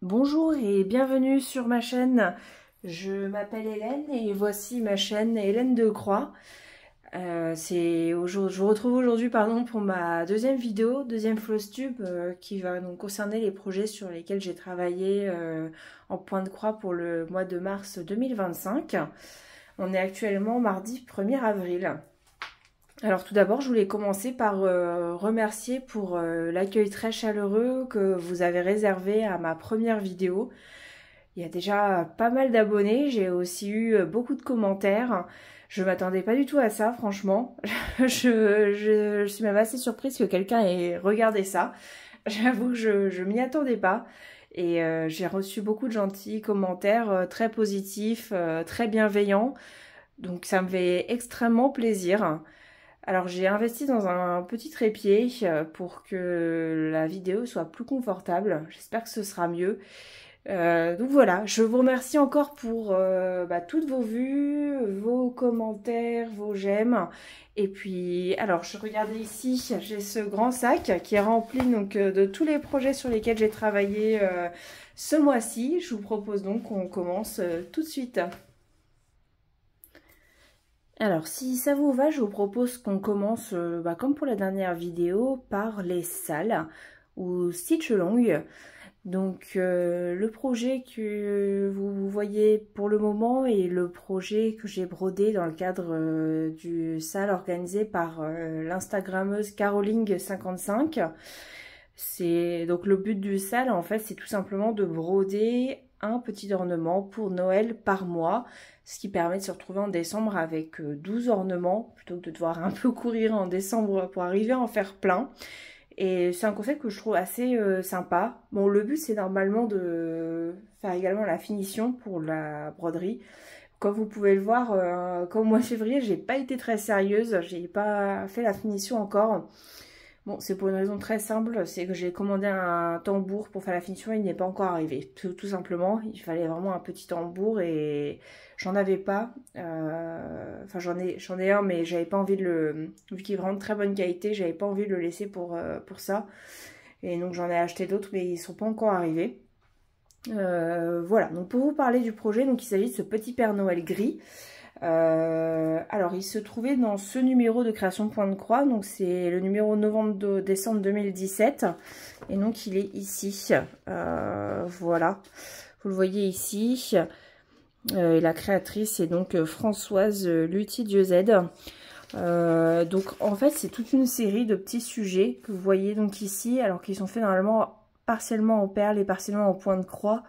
Bonjour et bienvenue sur ma chaîne. Je m'appelle Hélène et voici ma chaîne Hélène Decroix. Je vous retrouve aujourd'hui pour ma deuxième vidéo, deuxième Flosstube, qui va donc concerner les projets sur lesquels j'ai travaillé en point de croix pour le mois de mars 2025. On est actuellement mardi 1er avril. Alors tout d'abord, je voulais commencer par remercier pour l'accueil très chaleureux que vous avez réservé à ma première vidéo. Il y a déjà pas mal d'abonnés, j'ai aussi eu beaucoup de commentaires. Je m'attendais pas du tout à ça, franchement. je suis même assez surprise que quelqu'un ait regardé ça. J'avoue que je m'y attendais pas. Et j'ai reçu beaucoup de gentils commentaires très positifs, très bienveillants. Donc ça me fait extrêmement plaisir. Alors j'ai investi dans un petit trépied pour que la vidéo soit plus confortable. J'espère que ce sera mieux. Donc voilà, je vous remercie encore pour toutes vos vues, vos commentaires, vos j'aime. Et puis, alors je regardais ici, j'ai ce grand sac qui est rempli donc de tous les projets sur lesquels j'ai travaillé ce mois-ci. Je vous propose donc qu'on commence tout de suite. Alors, si ça vous va, je vous propose qu'on commence, comme pour la dernière vidéo, par les salles ou stitch along. Donc, le projet que vous voyez pour le moment est le projet que j'ai brodé dans le cadre du sale organisé par l'Instagrammeuse Caroling55. Donc le but du sale, en fait, c'est tout simplement de broder un petit ornement pour Noël par mois, ce qui permet de se retrouver en décembre avec 12 ornements, plutôt que de devoir un peu courir en décembre pour arriver à en faire plein. Et c'est un concept que je trouve assez sympa. Bon, le but, c'est normalement de faire également la finition pour la broderie. Comme vous pouvez le voir, comme au mois de février, j'ai pas été très sérieuse, j'ai pas fait la finition encore. Bon, c'est pour une raison très simple, c'est que j'ai commandé un tambour pour faire la finition et il n'est pas encore arrivé. Tout simplement, il fallait vraiment un petit tambour et j'en avais pas. Enfin, j'en ai un, mais j'avais pas envie de le... Vu qu'il est vraiment de très bonne qualité, j'avais pas envie de le laisser pour ça. Et donc j'en ai acheté d'autres, mais ils sont pas encore arrivés. Voilà, donc pour vous parler du projet, donc il s'agit de ce petit Père Noël gris. Alors il se trouvait dans ce numéro de création point de croix, donc c'est le numéro novembre-décembre 2017 et donc il est ici, voilà, vous le voyez ici, et la créatrice est donc Françoise Luty-Dieuzède. Donc en fait c'est toute une série de petits sujets que vous voyez donc ici, alors qu'ils sont faits normalement partiellement en perles et partiellement en point de croix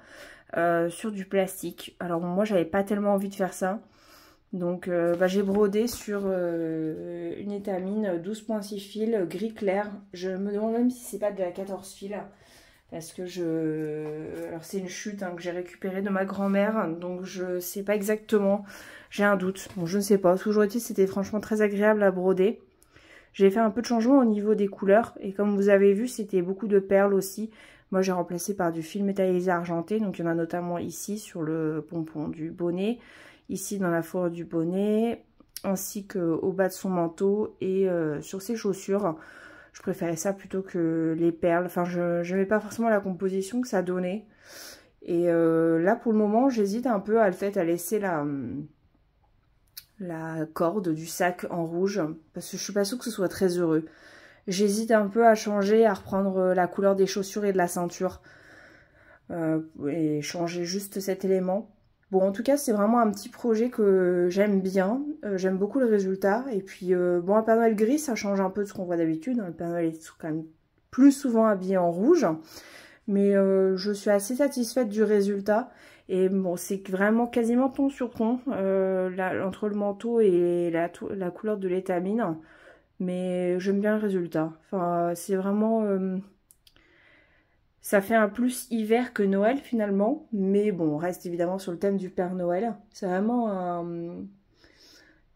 sur du plastique. Alors moi j'avais pas tellement envie de faire ça. Donc j'ai brodé sur une étamine 12,6 fils gris clair. Je me demande même si c'est pas de la 14 fils. Parce que alors c'est une chute que j'ai récupérée de ma grand-mère. Donc je sais pas exactement. J'ai un doute. Bon, je ne sais pas. Toujours est-il, c'était franchement très agréable à broder. J'ai fait un peu de changement au niveau des couleurs. Et comme vous avez vu, c'était beaucoup de perles aussi. Moi j'ai remplacé par du fil métallisé argenté. Donc il y en a notamment ici sur le pompon du bonnet. Ici dans la fourrure du bonnet, ainsi qu'au bas de son manteau et sur ses chaussures. Je préférais ça plutôt que les perles. Enfin, je n'aimais pas forcément la composition que ça donnait. Et là, pour le moment, j'hésite un peu à laisser la corde du sac en rouge. Parce que je suis pas sûre que ce soit très heureux. J'hésite un peu à changer, à reprendre la couleur des chaussures et de la ceinture. Et changer juste cet élément. Bon, en tout cas, c'est vraiment un petit projet que j'aime bien. J'aime beaucoup le résultat. Et puis, bon, un Père Noël gris, ça change un peu de ce qu'on voit d'habitude. Le Père Noël est quand même plus souvent habillé en rouge. Mais je suis assez satisfaite du résultat. Et bon, c'est vraiment quasiment ton sur ton, entre le manteau et la couleur de l'étamine. Mais j'aime bien le résultat. Enfin, c'est vraiment... ça fait un plus hiver que Noël finalement, mais bon, on reste évidemment sur le thème du Père Noël. C'est vraiment un...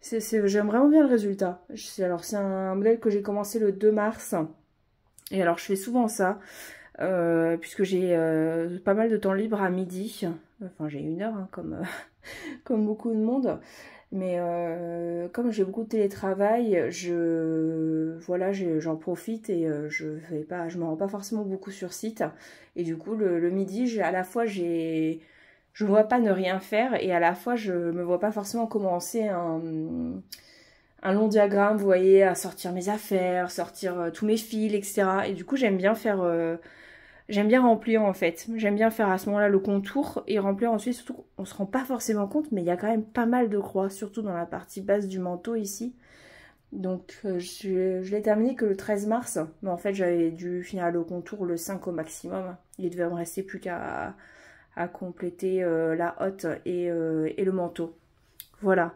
J'aime vraiment bien le résultat. Alors c'est un modèle que j'ai commencé le 2 mars. Et alors je fais souvent ça, puisque j'ai pas mal de temps libre à midi. Enfin j'ai 1 heure, comme, comme beaucoup de monde. Mais comme j'ai beaucoup de télétravail, voilà, j'en profite et je me rends pas forcément beaucoup sur site. Et du coup, le midi, à la fois, je ne vois pas ne rien faire et à la fois, je me vois pas forcément commencer un long diagramme, vous voyez, à sortir mes affaires, sortir tous mes fils, etc. Et du coup, j'aime bien remplir en fait. J'aime bien faire à ce moment-là le contour et remplir ensuite. Surtout, on se rend pas forcément compte, mais il y a quand même pas mal de croix, surtout dans la partie basse du manteau ici. Donc je l'ai terminé que le 13 mars, mais en fait j'avais dû finir le contour le 5 au maximum. Il devait me rester plus qu'à compléter la hotte et le manteau. Voilà.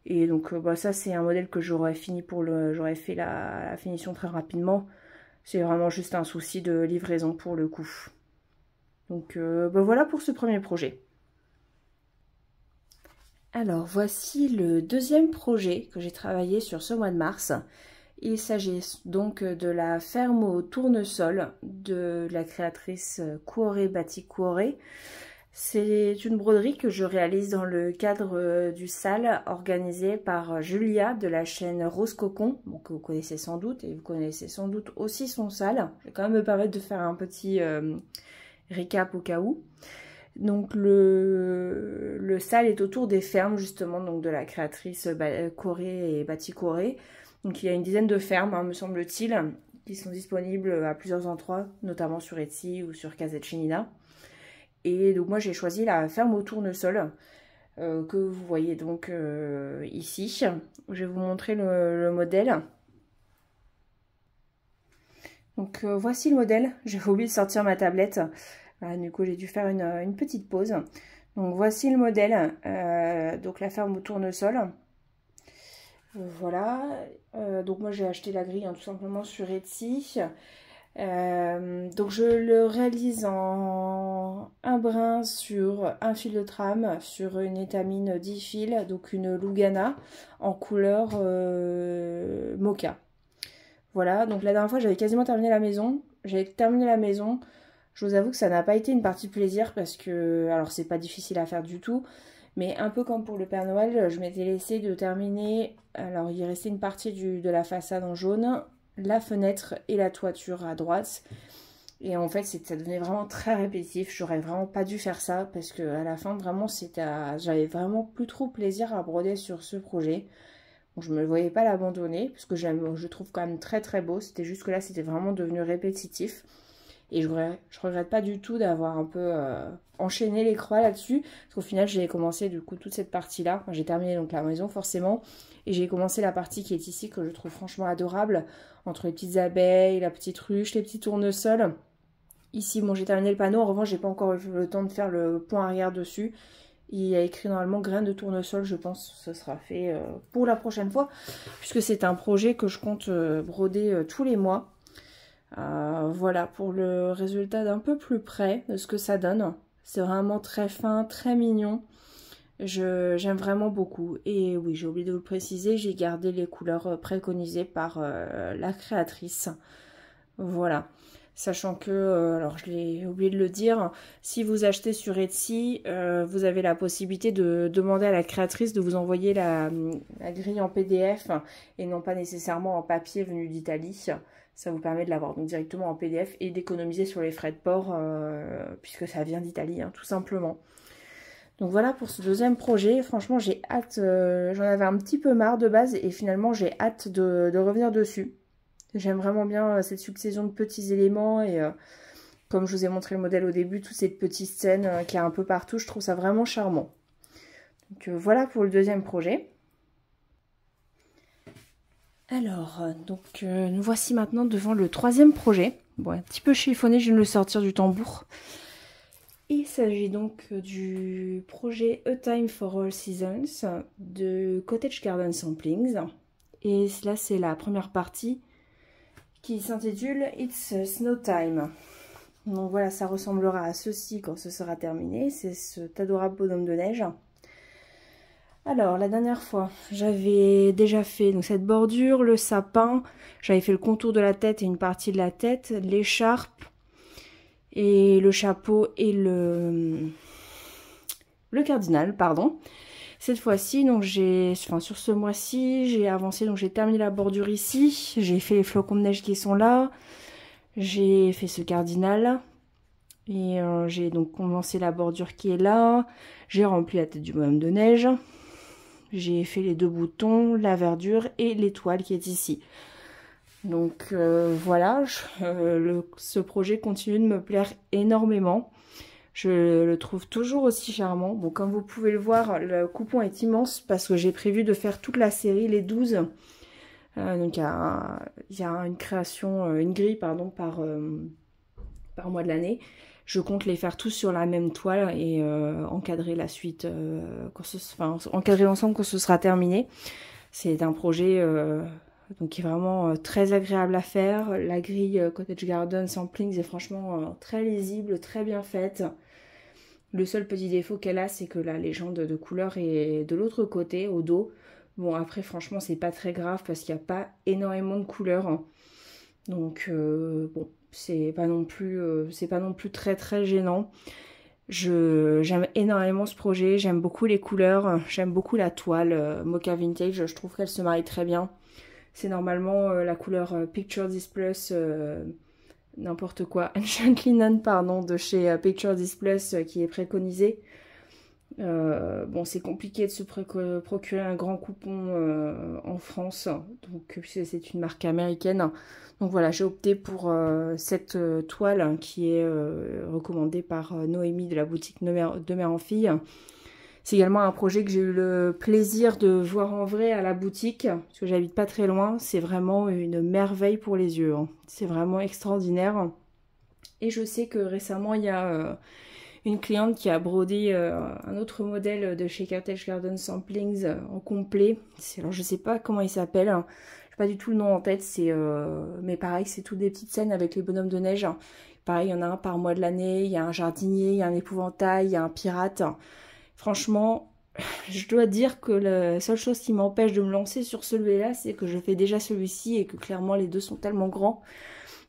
Et donc bah, ça c'est un modèle que j'aurais fait la finition très rapidement. C'est vraiment juste un souci de livraison pour le coup. Donc bah, voilà pour ce premier projet. Alors voici le deuxième projet que j'ai travaillé sur ce mois de mars. Il s'agit donc de la ferme au tournesol de la créatrice Cuore Batik Cuore. C'est une broderie que je réalise dans le cadre du sale organisé par Julia de la chaîne Rose Cocon, que vous connaissez sans doute, et vous connaissez sans doute aussi son sale. Je vais quand même me permettre de faire un petit récap au cas où. Donc le sale est autour des fermes justement donc de la créatrice Cuore et Batik Cuore. Donc il y a une dizaine de fermes, hein, me semble-t-il, qui sont disponibles à plusieurs endroits, notamment sur Etsy ou sur Casaccinina. Et donc moi j'ai choisi la ferme au tournesol que vous voyez donc ici. Je vais vous montrer le modèle. Donc voici le modèle. J'ai oublié de sortir ma tablette. Voilà, du coup j'ai dû faire une petite pause. Donc voici le modèle. Donc la ferme au tournesol. Voilà. Donc moi j'ai acheté la grille hein, tout simplement sur Etsy. Donc je le réalise en un brin sur un fil de trame sur une étamine 10 fils, donc une Lugana en couleur mocha. Voilà, donc la dernière fois j'avais quasiment terminé la maison. Je vous avoue que ça n'a pas été une partie plaisir parce que, alors c'est pas difficile à faire du tout, mais un peu comme pour le Père Noël, je m'étais laissé de terminer, alors il restait une partie de la façade en jaune, la fenêtre et la toiture à droite. Et en fait, ça devenait vraiment très répétitif. J'aurais vraiment pas dû faire ça parce que à la fin, vraiment, j'avais vraiment plus trop plaisir à broder sur ce projet. Bon, je me voyais pas l'abandonner parce que je trouve quand même très très beau. C'était juste que là, c'était vraiment devenu répétitif. Et je regrette pas du tout d'avoir un peu enchaîné les croix là-dessus. Parce qu'au final, j'ai commencé du coup toute cette partie-là. Enfin, j'ai terminé donc la maison forcément. Et j'ai commencé la partie qui est ici que je trouve franchement adorable. Entre les petites abeilles, la petite ruche, les petits tournesols. Ici, bon, j'ai terminé le panneau. En revanche, j'ai pas encore eu le temps de faire le point arrière dessus. Il y a écrit normalement graines de tournesol. Je pense que ce sera fait pour la prochaine fois. Puisque c'est un projet que je compte broder tous les mois. Voilà pour le résultat d'un peu plus près de ce que ça donne. C'est vraiment très fin, très mignon. J'aime vraiment beaucoup. Et oui, j'ai oublié de vous le préciser, j'ai gardé les couleurs préconisées par la créatrice. Voilà. Sachant que, alors je l'ai oublié de le dire, si vous achetez sur Etsy, vous avez la possibilité de demander à la créatrice de vous envoyer la grille en PDF et non pas nécessairement en papier venu d'Italie. Ça vous permet de l'avoir donc directement en PDF et d'économiser sur les frais de port puisque ça vient d'Italie, hein, tout simplement. Donc voilà pour ce deuxième projet. Franchement, j'ai hâte, j'en avais un petit peu marre de base et finalement j'ai hâte de revenir dessus. J'aime vraiment bien cette succession de petits éléments et comme je vous ai montré le modèle au début, toutes ces petites scènes qu'il y a un peu partout, je trouve ça vraiment charmant. Donc voilà pour le deuxième projet. Alors, donc nous voici maintenant devant le troisième projet. Bon, un petit peu chiffonné, je viens de le sortir du tambour. Il s'agit donc du projet A Time for All Seasons de Cottage Garden Samplings. Et là, c'est la première partie qui s'intitule It's Snow Time. Donc voilà, ça ressemblera à ceci quand ce sera terminé. C'est cet adorable bonhomme de neige. Alors, la dernière fois, j'avais déjà fait donc, cette bordure, le sapin, j'avais fait le contour de la tête et une partie de la tête, l'écharpe, et le chapeau et le cardinal, pardon. Cette fois-ci, donc sur ce mois-ci, j'ai avancé, donc j'ai terminé la bordure ici, j'ai fait les flocons de neige qui sont là, j'ai fait ce cardinal, et j'ai donc commencé la bordure qui est là, j'ai rempli la tête du bonhomme de neige, j'ai fait les 2 boutons, la verdure et l'étoile qui est ici. Donc voilà, ce projet continue de me plaire énormément. Je le trouve toujours aussi charmant. Bon, comme vous pouvez le voir, le coupon est immense parce que j'ai prévu de faire toute la série, les 12. Donc il y a une création, une grille pardon, par mois de l'année. Je compte les faire tous sur la même toile et encadrer la suite, encadrer l'ensemble quand ce sera terminé. C'est un projet donc qui est vraiment très agréable à faire. La grille Cottage Garden Samplings est franchement très lisible, très bien faite. Le seul petit défaut qu'elle a, c'est que la légende de couleur est de l'autre côté, au dos. Bon, après, franchement, c'est pas très grave parce qu'il n'y a pas énormément de couleurs. Donc, bon, c'est pas non plus très très gênant. J'aime énormément ce projet, j'aime beaucoup les couleurs, j'aime beaucoup la toile Mocha Vintage, je trouve qu'elle se marie très bien. C'est normalement la couleur Picture This Plus, n'importe quoi, Ancient Linen, pardon, de chez Picture This Plus qui est préconisée. Bon, c'est compliqué de se procurer un grand coupon en France, donc c'est une marque américaine. Donc voilà, j'ai opté pour cette toile qui est recommandée par Noémie de la boutique de Mère en Fille. C'est également un projet que j'ai eu le plaisir de voir en vrai à la boutique, parce que j'habite pas très loin. C'est vraiment une merveille pour les yeux, hein. C'est vraiment extraordinaire. Et je sais que récemment, il y a une cliente qui a brodé un autre modèle de chez Cottage Garden Samplings en complet. Alors, je sais pas comment il s'appelle, hein. J'ai pas du tout le nom en tête. Mais pareil, c'est toutes des petites scènes avec les bonhommes de neige. Pareil, il y en a un par mois de l'année. Il y a un jardinier, il y a un épouvantail, il y a un pirate. Franchement, je dois dire que la seule chose qui m'empêche de me lancer sur celui-là, c'est que je fais déjà celui-ci et que clairement les deux sont tellement grands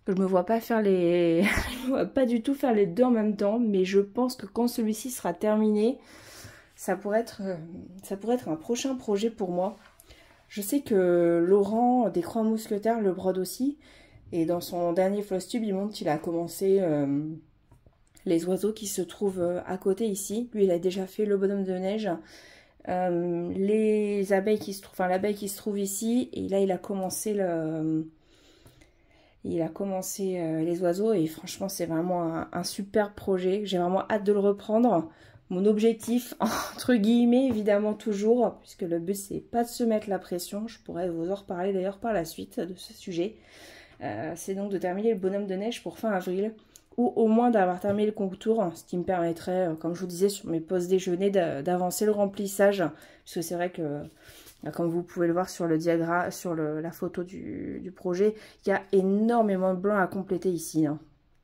que je me vois pas faire je me vois pas du tout faire les deux en même temps. Mais je pense que quand celui-ci sera terminé, ça pourrait être un prochain projet pour moi. Je sais que Laurent des Croix Mousquetaires le brode aussi, et dans son dernier floss tube, il montre qu'il a commencé les oiseaux qui se trouvent à côté ici. Lui, il a déjà fait le bonhomme de neige. Les abeilles qui se trouvent, enfin l'abeille qui se trouve ici. Et là, il a commencé les oiseaux. Et franchement, c'est vraiment un super projet. J'ai vraiment hâte de le reprendre. Mon objectif, entre guillemets, évidemment toujours, puisque le but, c'est pas de se mettre la pression. Je pourrais vous en reparler d'ailleurs par la suite de ce sujet. C'est donc de terminer le bonhomme de neige pour fin avril, ou au moins d'avoir terminé le contour, ce qui me permettrait, comme je vous disais sur mes pauses déjeuner, d'avancer le remplissage, parce que c'est vrai que, comme vous pouvez le voir sur le diagramme, sur la photo du projet, il y a énormément de blanc à compléter ici, hein.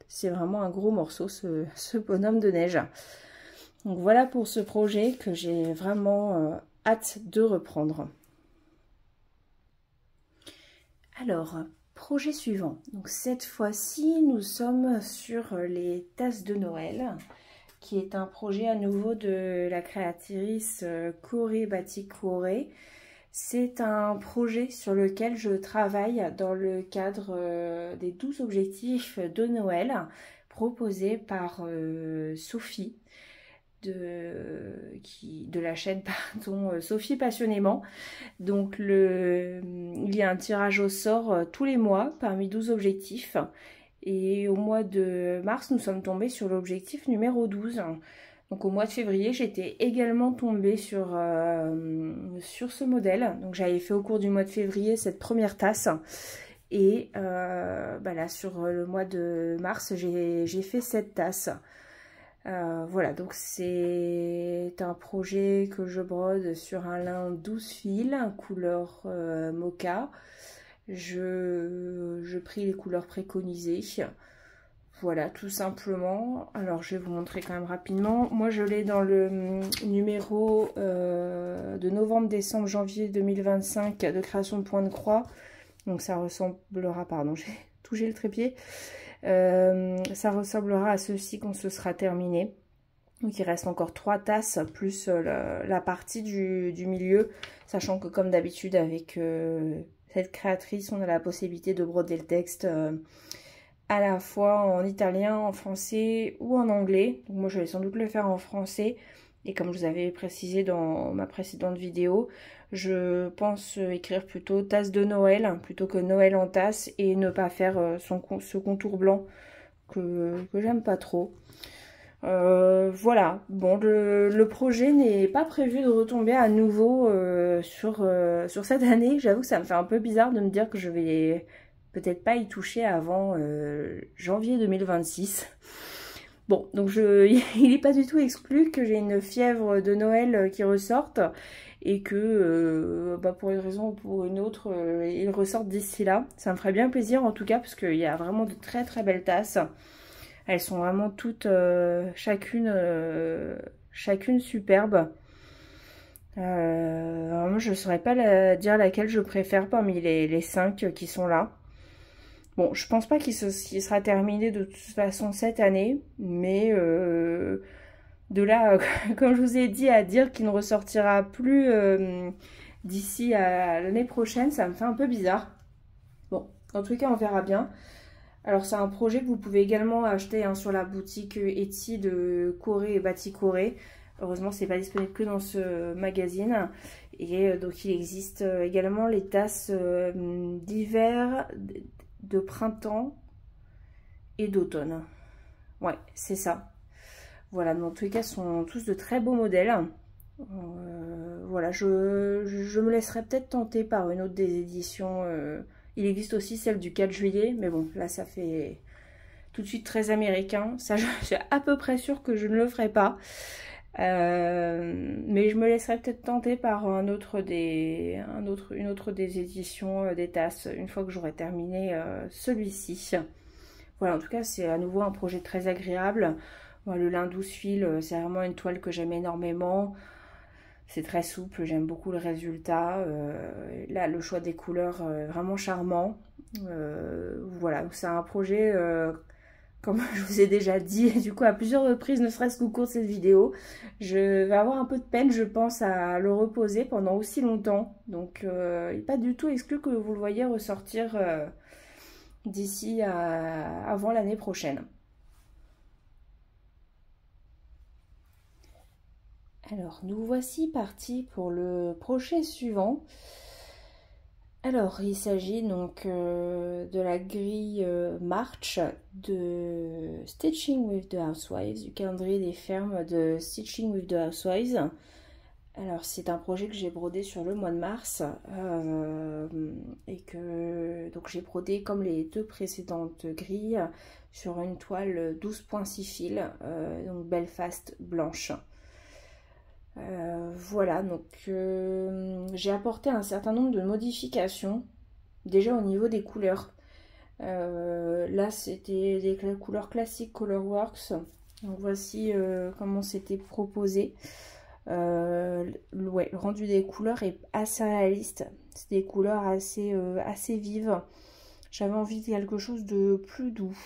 C'est vraiment un gros morceau, ce bonhomme de neige. Donc voilà pour ce projet que j'ai vraiment hâte de reprendre. Alors, projet suivant. Donc cette fois-ci, nous sommes sur les tasses de Noël, qui est un projet à nouveau de la créatrice Corée Batik Corée. C'est un projet sur lequel je travaille dans le cadre des 12 objectifs de Noël proposés par Sophie de la chaîne Sophie Passionnément. Donc il y a un tirage au sort tous les mois parmi 12 objectifs, et au mois de mars nous sommes tombés sur l'objectif numéro 12. Donc au mois de février j'étais également tombée sur ce modèle. Donc j'avais fait au cours du mois de février cette première tasse, et là sur le mois de mars j'ai fait cette tasse. Voilà, donc c'est un projet que je brode sur un lin 12 fils, couleur mocha. Je pris les couleurs préconisées. Voilà, tout simplement. Alors, je vais vous montrer quand même rapidement. Moi, je l'ai dans le numéro de novembre, décembre, janvier 2025 de création de Point de Croix. Donc, ça ressemblera, pardon, j'ai touché le trépied. Ça ressemblera à ceci quand ce sera terminé. Donc il reste encore 3 tasses plus la partie du milieu, sachant que comme d'habitude avec cette créatrice, on a la possibilité de broder le texte à la fois en italien, en français ou en anglais. Donc moi je vais sans doute le faire en français. Et comme je vous avais précisé dans ma précédente vidéo, je pense écrire plutôt tasse de Noël plutôt que Noël en tasse et ne pas faire ce contour blanc que j'aime pas trop. Voilà, bon, le projet n'est pas prévu de retomber à nouveau sur cette année. J'avoue que ça me fait un peu bizarre de me dire que je vais peut-être pas y toucher avant janvier 2026. Bon, donc il n'est pas du tout exclu que j'ai une fièvre de Noël qui ressorte et que pour une raison ou pour une autre, il ressorte d'ici là. Ça me ferait bien plaisir en tout cas parce qu'il y a vraiment de très très belles tasses. Elles sont vraiment toutes, chacune superbe. Alors moi je ne saurais pas dire laquelle je préfère parmi les 5 qui sont là. Bon, je pense pas qu'il sera terminé de toute façon cette année, mais de là, comme je vous ai dit, à dire qu'il ne ressortira plus d'ici à l'année prochaine, ça me fait un peu bizarre. Bon, en tout cas, on verra bien. Alors, c'est un projet que vous pouvez également acheter sur la boutique Etsy de Corée et Batik Corée. Heureusement, c'est pas disponible que dans ce magazine. Et donc, il existe également les tasses d'hiver, de printemps et d'automne. Ouais, c'est ça. Voilà, dans tous les cas, ce sont tous de très beaux modèles. Voilà, je me laisserai peut-être tenter par une autre des éditions. Il existe aussi celle du 4 juillet, mais bon, là, ça fait tout de suite très américain. Ça, je suis à peu près sûre que je ne le ferai pas. Mais je me laisserai peut-être tenter par une autre des éditions des tasses une fois que j'aurai terminé celui-ci. Voilà, en tout cas c'est à nouveau un projet très agréable. Le lin 12 fils, c'est vraiment une toile que j'aime énormément. C'est très souple, j'aime beaucoup le résultat. Là, le choix des couleurs vraiment charmant. Voilà, c'est un projet comme je vous ai déjà dit, du coup à plusieurs reprises, ne serait-ce qu'au cours de cette vidéo, je vais avoir un peu de peine, je pense, à le reposer pendant aussi longtemps. Donc, il n'est pas du tout exclu que vous le voyez ressortir d'ici avant l'année prochaine. Alors, nous voici partis pour le projet suivant. Alors, il s'agit donc de la grille March de Stitching with the Housewives, du calendrier des fermes de Stitching with the Housewives. Alors, c'est un projet que j'ai brodé sur le mois de mars et que donc j'ai brodé comme les 2 précédentes grilles sur une toile 12,6 fils, donc Belfast blanche. Voilà, donc j'ai apporté un certain nombre de modifications, déjà au niveau des couleurs. Là, c'était des couleurs classiques Colorworks. Donc voici comment c'était proposé. Le rendu des couleurs est assez réaliste. C'est des couleurs assez vives. J'avais envie de quelque chose de plus doux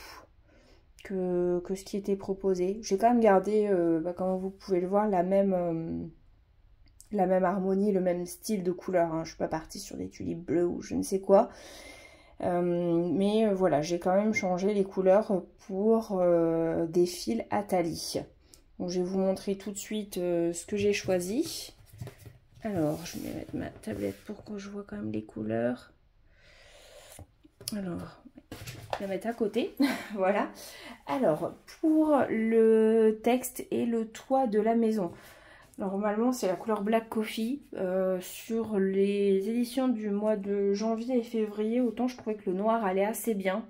que ce qui était proposé. J'ai quand même gardé, comme vous pouvez le voir, la même harmonie, le même style de couleur. Je ne suis pas partie sur des tulipes bleues ou je ne sais quoi. Mais voilà, j'ai quand même changé les couleurs pour des fils à talis. Donc, je vais vous montrer tout de suite ce que j'ai choisi. Alors, je vais mettre ma tablette pour que je vois quand même les couleurs. Alors, je vais la mettre à côté. Voilà. Alors, pour le texte et le toit de la maison, normalement c'est la couleur Black Coffee. Sur les éditions du mois de janvier et février, autant je trouvais que le noir allait assez bien.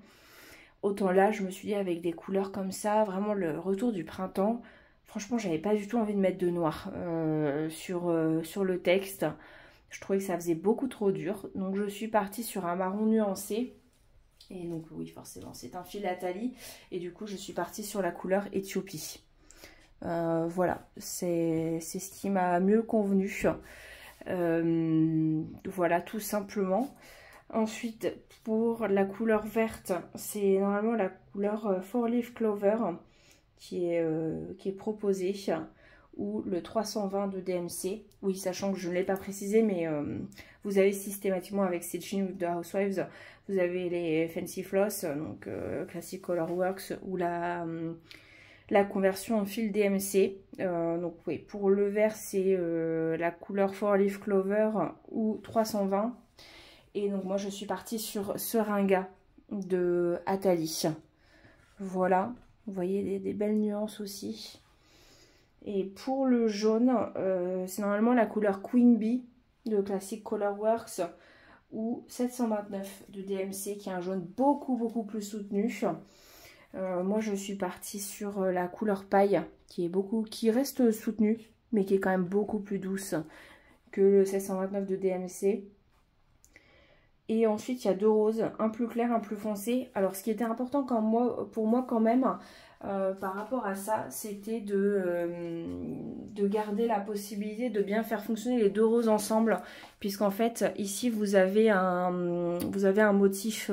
Autant là, je me suis dit avec des couleurs comme ça, vraiment le retour du printemps. Franchement, j'avais pas du tout envie de mettre de noir sur le texte. Je trouvais que ça faisait beaucoup trop dur. Donc je suis partie sur un marron nuancé. Et donc oui, forcément, c'est un fil à talis. Et du coup, je suis partie sur la couleur Éthiopie. Voilà, c'est ce qui m'a mieux convenu. Voilà, tout simplement. Ensuite, pour la couleur verte, c'est normalement la couleur Four Leaf Clover. qui est proposé, ou le 320 de DMC. Oui, sachant que je ne l'ai pas précisé, mais vous avez systématiquement avec Stitching with the Housewives, vous avez les Fancy Floss, donc Classic Colorworks, ou la conversion en fil DMC. Donc oui, pour le vert, c'est la couleur 4 Leaf Clover ou 320. Et donc moi, je suis partie sur Seringa de Atali. Voilà, vous voyez des belles nuances aussi. Et pour le jaune, c'est normalement la couleur Queen Bee de Classic Colorworks ou 729 de DMC, qui est un jaune beaucoup plus soutenu. Moi, je suis partie sur la couleur paille, qui reste soutenue, mais qui est quand même beaucoup plus douce que le 729 de DMC. Et ensuite, il y a deux roses, un plus clair, un plus foncé. Alors, ce qui était important pour moi quand même, par rapport à ça, c'était de garder la possibilité de bien faire fonctionner les deux roses ensemble. Puisqu'en fait, ici, vous avez un motif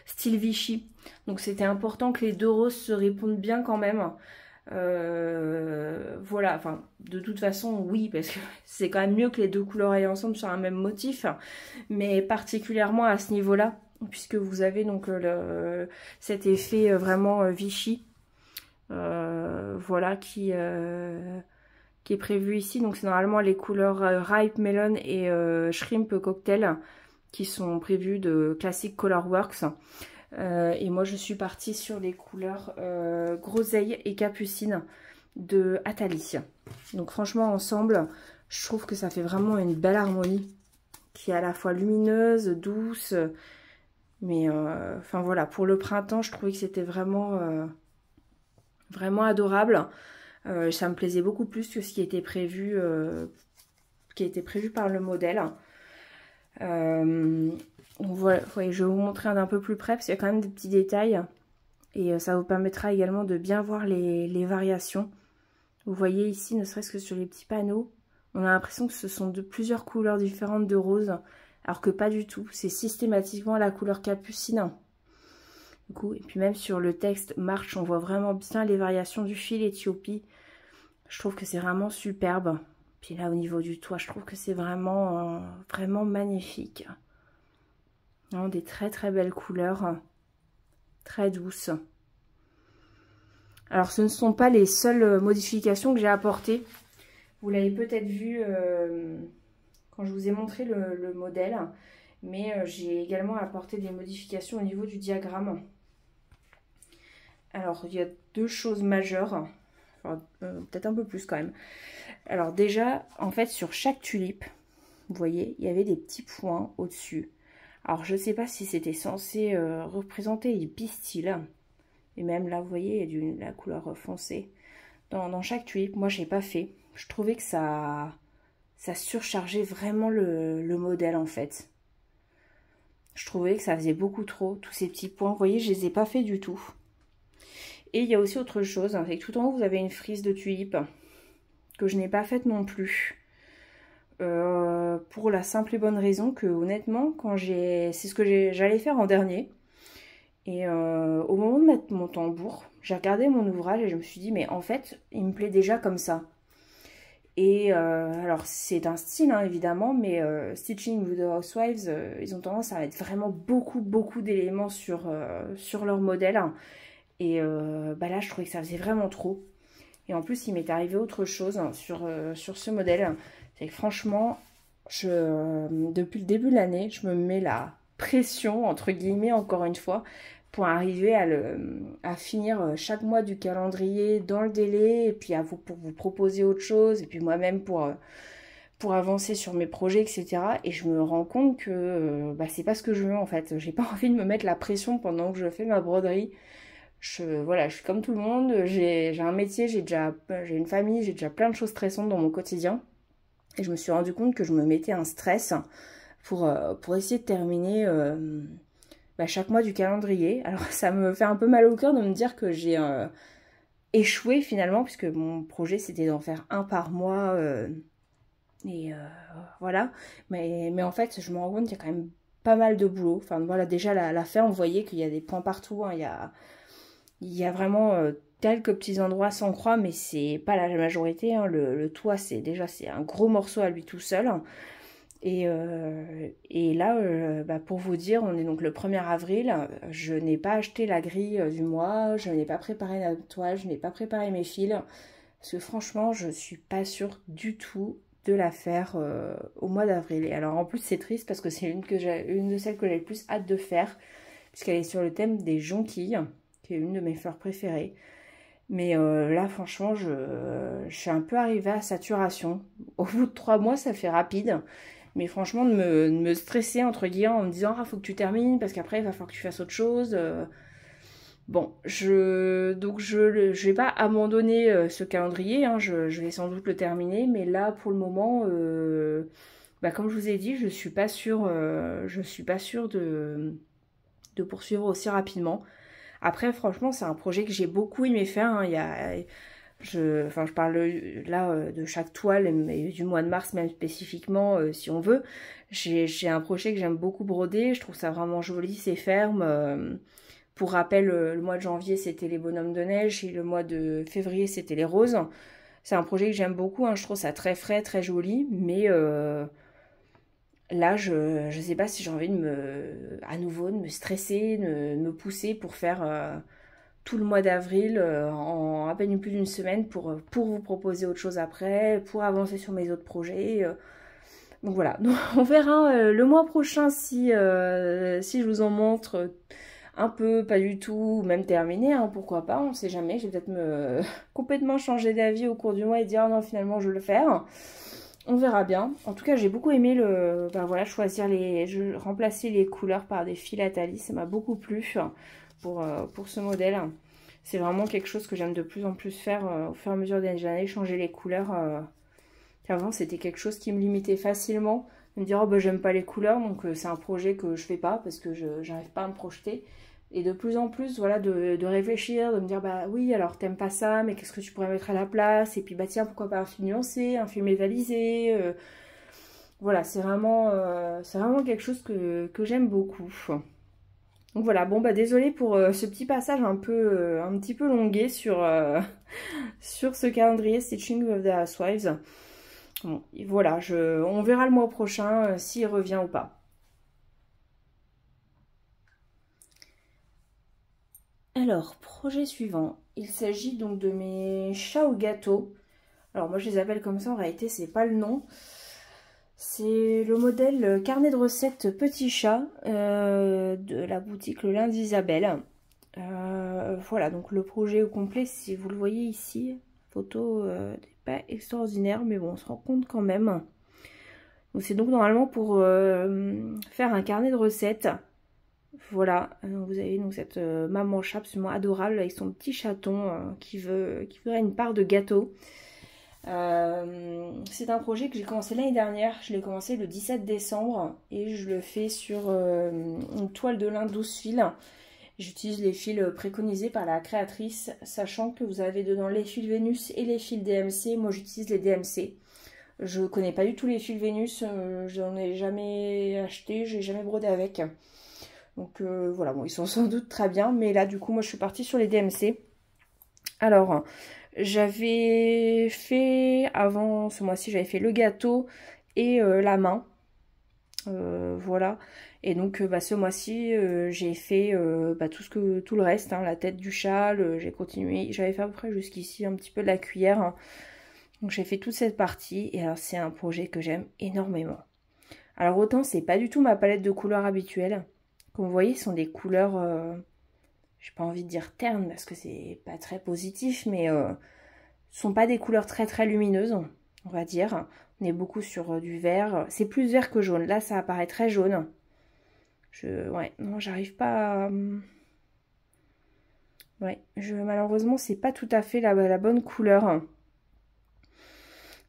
style Vichy. Donc, c'était important que les deux roses se répondent bien quand même. Voilà, enfin de toute façon oui, parce que c'est quand même mieux que les deux couleurs aillent ensemble sur un même motif, mais particulièrement à ce niveau là, puisque vous avez donc cet effet vraiment Vichy, voilà, qui est prévu ici. Donc c'est normalement les couleurs Ripe Melon et Shrimp Cocktail qui sont prévues de Classic Colorworks. Et moi je suis partie sur les couleurs Groseille et Capucine de Atali. Donc franchement ensemble, je trouve que ça fait vraiment une belle harmonie qui est à la fois lumineuse, douce, mais enfin voilà, pour le printemps je trouvais que c'était vraiment adorable. Ça me plaisait beaucoup plus que ce qui était prévu par le modèle. Donc voilà, je vais vous montrer d'un peu plus près parce qu'il y a quand même des petits détails et ça vous permettra également de bien voir les variations. Vous voyez ici, ne serait-ce que sur les petits panneaux, on a l'impression que ce sont plusieurs couleurs différentes de rose, alors que pas du tout, c'est systématiquement la couleur Capucine. Du coup, et puis même sur le texte Marche, on voit vraiment bien les variations du fil Éthiopie. Je trouve que c'est vraiment superbe. Puis là, au niveau du toit, je trouve que c'est vraiment magnifique. Vraiment des très belles couleurs, très douces. Alors ce ne sont pas les seules modifications que j'ai apportées. Vous l'avez peut-être vu quand je vous ai montré le modèle. Mais j'ai également apporté des modifications au niveau du diagramme. Alors il y a deux choses majeures. Enfin, peut-être un peu plus quand même. Alors déjà, en fait, sur chaque tulipe, vous voyez, il y avait des petits points au-dessus. Alors, je ne sais pas si c'était censé représenter les pistils. Et même là, vous voyez, il y a la couleur foncée. Dans chaque tulipe, moi, je n'ai pas fait. Je trouvais que ça surchargeait vraiment le modèle, en fait. Je trouvais que ça faisait beaucoup trop, tous ces petits points. Vous voyez, je ne les ai pas fait du tout. Et il y a aussi autre chose, hein, c'est que tout en haut, vous avez une frise de tulipes que je n'ai pas faite non plus. Pour la simple et bonne raison que honnêtement, c'est ce que j'allais faire en dernier. Et au moment de mettre mon tambour, j'ai regardé mon ouvrage et je me suis dit, mais en fait, il me plaît déjà comme ça. Et alors, c'est un style, hein, évidemment, mais Stitching with the Housewives, ils ont tendance à mettre vraiment beaucoup d'éléments sur leur modèle. Et bah là, je trouvais que ça faisait vraiment trop. Et en plus, il m'est arrivé autre chose sur ce modèle. C'est que franchement, depuis le début de l'année, je me mets la pression, entre guillemets, encore une fois, pour arriver à finir chaque mois du calendrier dans le délai, et puis pour vous proposer autre chose, et puis moi-même pour avancer sur mes projets, etc. Et je me rends compte que c'est pas ce que je veux en fait. J'ai pas envie de me mettre la pression pendant que je fais ma broderie. Voilà, je suis comme tout le monde, j'ai un métier, j'ai une famille, j'ai déjà plein de choses stressantes dans mon quotidien. Et je me suis rendu compte que je me mettais un stress pour essayer de terminer chaque mois du calendrier. Alors ça me fait un peu mal au cœur de me dire que j'ai échoué finalement, puisque mon projet c'était d'en faire un par mois. Voilà. Mais en fait, je me rends compte qu'il y a quand même pas mal de boulot. Enfin voilà, déjà la fin, vous voyez qu'il y a des points partout. Hein, Il y a vraiment quelques petits endroits sans croix, mais c'est pas la majorité. Hein. Le toit, c'est un gros morceau à lui tout seul. Et là, bah, pour vous dire, on est donc le 1er avril. Je n'ai pas acheté la grille du mois, je n'ai pas préparé la toile, je n'ai pas préparé mes fils. Parce que franchement, je suis pas sûre du tout de la faire au mois d'avril. Et alors en plus, c'est triste parce que c'est une de celles que j'ai le plus hâte de faire. Puisqu'elle est sur le thème des jonquilles, qui est une de mes fleurs préférées. Mais là, franchement, je suis un peu arrivée à saturation. Au bout de 3 mois, ça fait rapide. Mais franchement, de me stresser, entre guillemets, en me disant « Ah, faut que tu termines, parce qu'après, il va falloir que tu fasses autre chose. Bon, donc je vais pas abandonner ce calendrier. Hein, je vais sans doute le terminer. Mais là, pour le moment, bah, comme je vous ai dit, je suis pas sûre de poursuivre aussi rapidement. Après, franchement, c'est un projet que j'ai beaucoup aimé faire. Hein. Je parle là de chaque toile, mais du mois de mars même spécifiquement, si on veut. J'ai un projet que j'aime beaucoup broder. Je trouve ça vraiment joli, c'est ferme. Pour rappel, le mois de janvier, c'était les bonhommes de neige et le mois de février, c'était les roses. C'est un projet que j'aime beaucoup. Hein. Je trouve ça très frais, très joli, mais là, je sais pas si j'ai envie à nouveau, de me stresser, de me pousser pour faire tout le mois d'avril en à peine plus d'une semaine pour vous proposer autre chose après, pour avancer sur mes autres projets. Donc voilà, donc, on verra le mois prochain si je vous en montre un peu, pas du tout, ou même terminé, hein, pourquoi pas, on sait jamais. Je vais peut-être me complètement changer d'avis au cours du mois et dire non, finalement je vais le faire. On verra bien. En tout cas, j'ai beaucoup aimé voilà, remplacer les couleurs par des philatalies. Ça m'a beaucoup plu pour ce modèle. C'est vraiment quelque chose que j'aime de plus en plus faire au fur et à mesure des années, changer les couleurs. Avant, c'était quelque chose qui me limitait facilement. Me dire, oh bah j'aime pas les couleurs, donc c'est un projet que je fais pas parce que je n'arrive pas à me projeter. Et de plus en plus, voilà, de réfléchir, de me dire, bah oui, alors t'aimes pas ça, mais qu'est-ce que tu pourrais mettre à la place? Et puis, bah tiens, pourquoi pas un film nuancé, un film métallisé voilà, c'est vraiment quelque chose que j'aime beaucoup. Donc voilà, bon, bah désolée pour ce petit passage un petit peu longué sur, sur ce calendrier Stitching with the Housewives. Bon, voilà, on verra le mois prochain s'il revient ou pas. Alors, projet suivant. Il s'agit donc de mes chats au gâteau. Alors, moi, je les appelle comme ça. En réalité, c'est pas le nom. C'est le modèle carnet de recettes petit chat de la boutique Le Lin d'Isabelle. Voilà, donc le projet au complet, si vous le voyez ici, photo n'est pas extraordinaire, mais bon, on se rend compte quand même. Donc c'est donc normalement pour faire un carnet de recettes. Voilà, vous avez donc cette maman chat absolument adorable avec son petit chaton qui voudrait une part de gâteau. C'est un projet que j'ai commencé l'année dernière, je l'ai commencé le 17 décembre et je le fais sur une toile de lin 12 fils. J'utilise les fils préconisés par la créatrice, sachant que vous avez dedans les fils Vénus et les fils DMC. Moi j'utilise les DMC. Je connais pas du tout les fils Vénus, j'en ai jamais acheté, j'ai jamais brodé avec. Donc voilà, bon, ils sont sans doute très bien, mais là du coup moi je suis partie sur les DMC. Alors, j'avais fait, avant ce mois-ci, j'avais fait le gâteau et la main. Voilà. Et donc ce mois-ci, j'ai fait tout le reste, hein, la tête du châle, j'ai continué. J'avais fait à peu près jusqu'ici un petit peu de la cuillère. Hein. Donc j'ai fait toute cette partie et alors c'est un projet que j'aime énormément. Alors autant c'est pas du tout ma palette de couleurs habituelle. Comme vous voyez, ce sont des couleurs, j'ai pas envie de dire ternes parce que c'est pas très positif, mais ce sont pas des couleurs très très lumineuses, on va dire. On est beaucoup sur du vert. C'est plus vert que jaune. Là, ça apparaît très jaune. Ouais, non, j'arrive pas à... Ouais, malheureusement, c'est pas tout à fait la bonne couleur.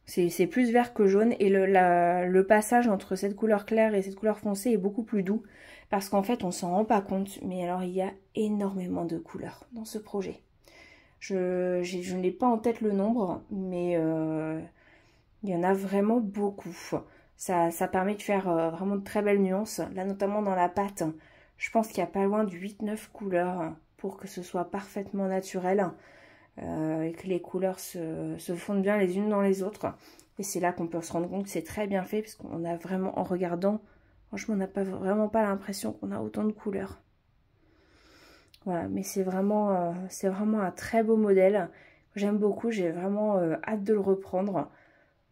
C'est plus vert que jaune. Et le passage entre cette couleur claire et cette couleur foncée est beaucoup plus doux. Parce qu'en fait, on s'en rend pas compte. Mais alors, il y a énormément de couleurs dans ce projet. Je n'ai pas en tête le nombre, mais il y en a vraiment beaucoup. Ça permet de faire vraiment de très belles nuances. Là, notamment dans la pâte, je pense qu'il y a pas loin de 8-9 couleurs pour que ce soit parfaitement naturel et que les couleurs se fondent bien les unes dans les autres. Et c'est là qu'on peut se rendre compte que c'est très bien fait, parce qu'on a vraiment, en regardant, franchement, on n'a vraiment pas l'impression qu'on a autant de couleurs. Voilà, mais c'est vraiment un très beau modèle. J'aime beaucoup, j'ai vraiment hâte de le reprendre.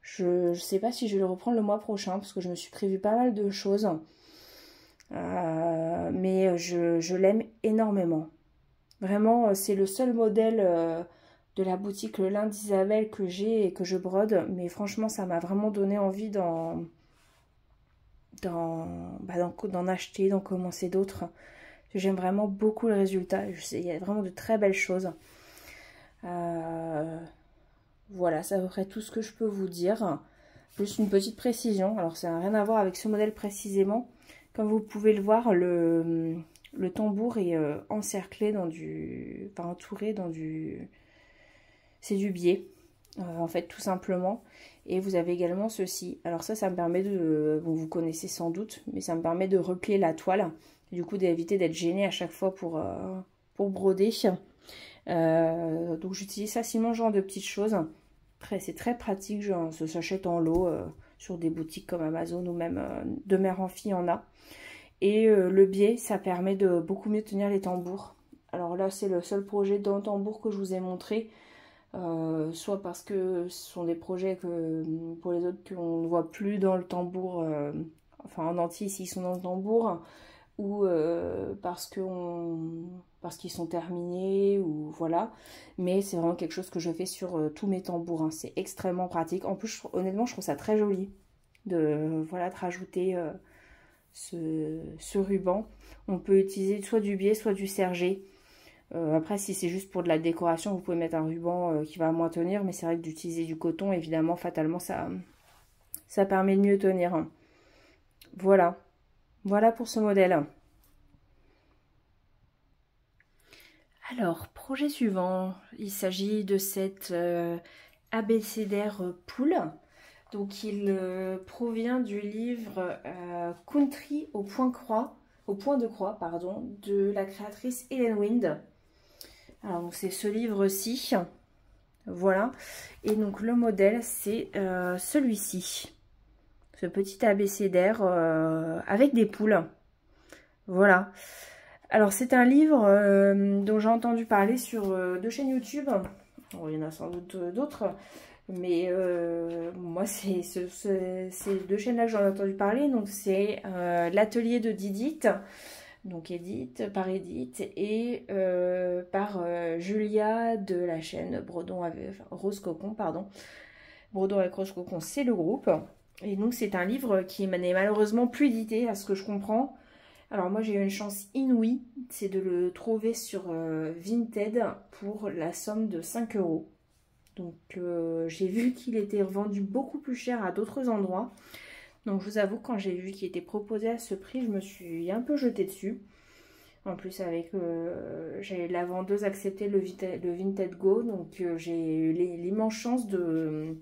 Je ne sais pas si je vais le reprendre le mois prochain, parce que je me suis prévu pas mal de choses. Mais je l'aime énormément. Vraiment, c'est le seul modèle de la boutique Le Lin d'Isabelle que j'ai et que je brode. Mais franchement, ça m'a vraiment donné envie d'en acheter, d'en commencer d'autres. J'aime vraiment beaucoup le résultat. Il y a vraiment de très belles choses. Voilà, ça ferait tout ce que je peux vous dire. Juste une petite précision. Alors, ça n'a rien à voir avec ce modèle précisément. Comme vous pouvez le voir, le tambour est encerclé dans entouré dans c'est du biais, en fait, tout simplement. Et vous avez également ceci. Alors ça me permet de... Bon, vous connaissez sans doute, mais ça me permet de replier la toile. Du coup, d'éviter d'être gêné à chaque fois pour broder. Donc, j'utilise facilement ce genre de petites choses. C'est très pratique, genre, ça s'achète en lot sur des boutiques comme Amazon ou même de mère en fille en a. Et le biais, ça permet de beaucoup mieux tenir les tambours. Alors là, c'est le seul projet d'un tambour que je vous ai montré. Soit parce que ce sont des projets que pour les autres qu'on ne voit plus dans le tambour, enfin en entier s'ils sont dans le tambour, ou parce qu'ils sont terminés, ou voilà. Mais c'est vraiment quelque chose que je fais sur tous mes tambours, hein. C'est extrêmement pratique. En plus, honnêtement, je trouve ça très joli de rajouter ce ruban. On peut utiliser soit du biais, soit du sergé. Après, si c'est juste pour de la décoration, vous pouvez mettre un ruban qui va moins tenir. Mais c'est vrai que d'utiliser du coton, évidemment, fatalement, ça permet de mieux tenir, hein. Voilà. Voilà pour ce modèle. Alors, projet suivant. Il s'agit de cette abécédaire poule. Donc, il provient du livre Country au point de croix, pardon, de la créatrice Hélène Wind. Alors, c'est ce livre-ci. Voilà. Et donc, le modèle, c'est celui-ci. Ce petit abécédaire avec des poules. Voilà. Alors, c'est un livre dont j'ai entendu parler sur deux chaînes YouTube. Bon, il y en a sans doute d'autres. Mais moi, c'est ces deux chaînes-là que j'en ai entendu parler. Donc, c'est l'atelier de Didit. Donc, par Edith et par Julia de la chaîne Brodon avec Rose Cocon, pardon. Brodon avec Rose Cocon, c'est le groupe. Et donc, c'est un livre qui n'est malheureusement plus édité, à ce que je comprends. Alors, moi, j'ai eu une chance inouïe, c'est de le trouver sur Vinted pour la somme de 5 €. Donc, j'ai vu qu'il était vendu beaucoup plus cher à d'autres endroits. Donc, je vous avoue, quand j'ai vu qu'il était proposé à ce prix, je me suis un peu jetée dessus. En plus, avec la vendeuse accepté le Vinted Go. Donc, j'ai eu l'immense chance de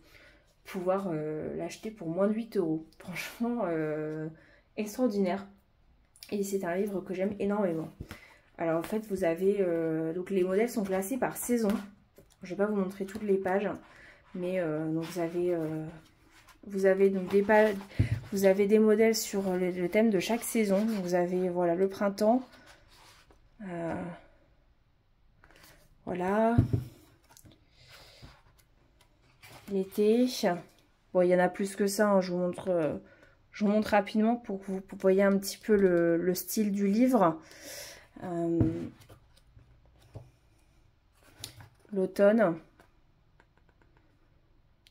pouvoir l'acheter pour moins de 8 €. Franchement, extraordinaire. Et c'est un livre que j'aime énormément. Alors, en fait, vous avez... donc, les modèles sont classés par saison. Je ne vais pas vous montrer toutes les pages, mais donc vous avez donc vous avez des modèles sur le thème de chaque saison. Vous avez voilà le printemps, voilà l'été. Bon, il y en a plus que ça, hein. Je vous montre rapidement pour que vous voyez un petit peu le style du livre. L'automne,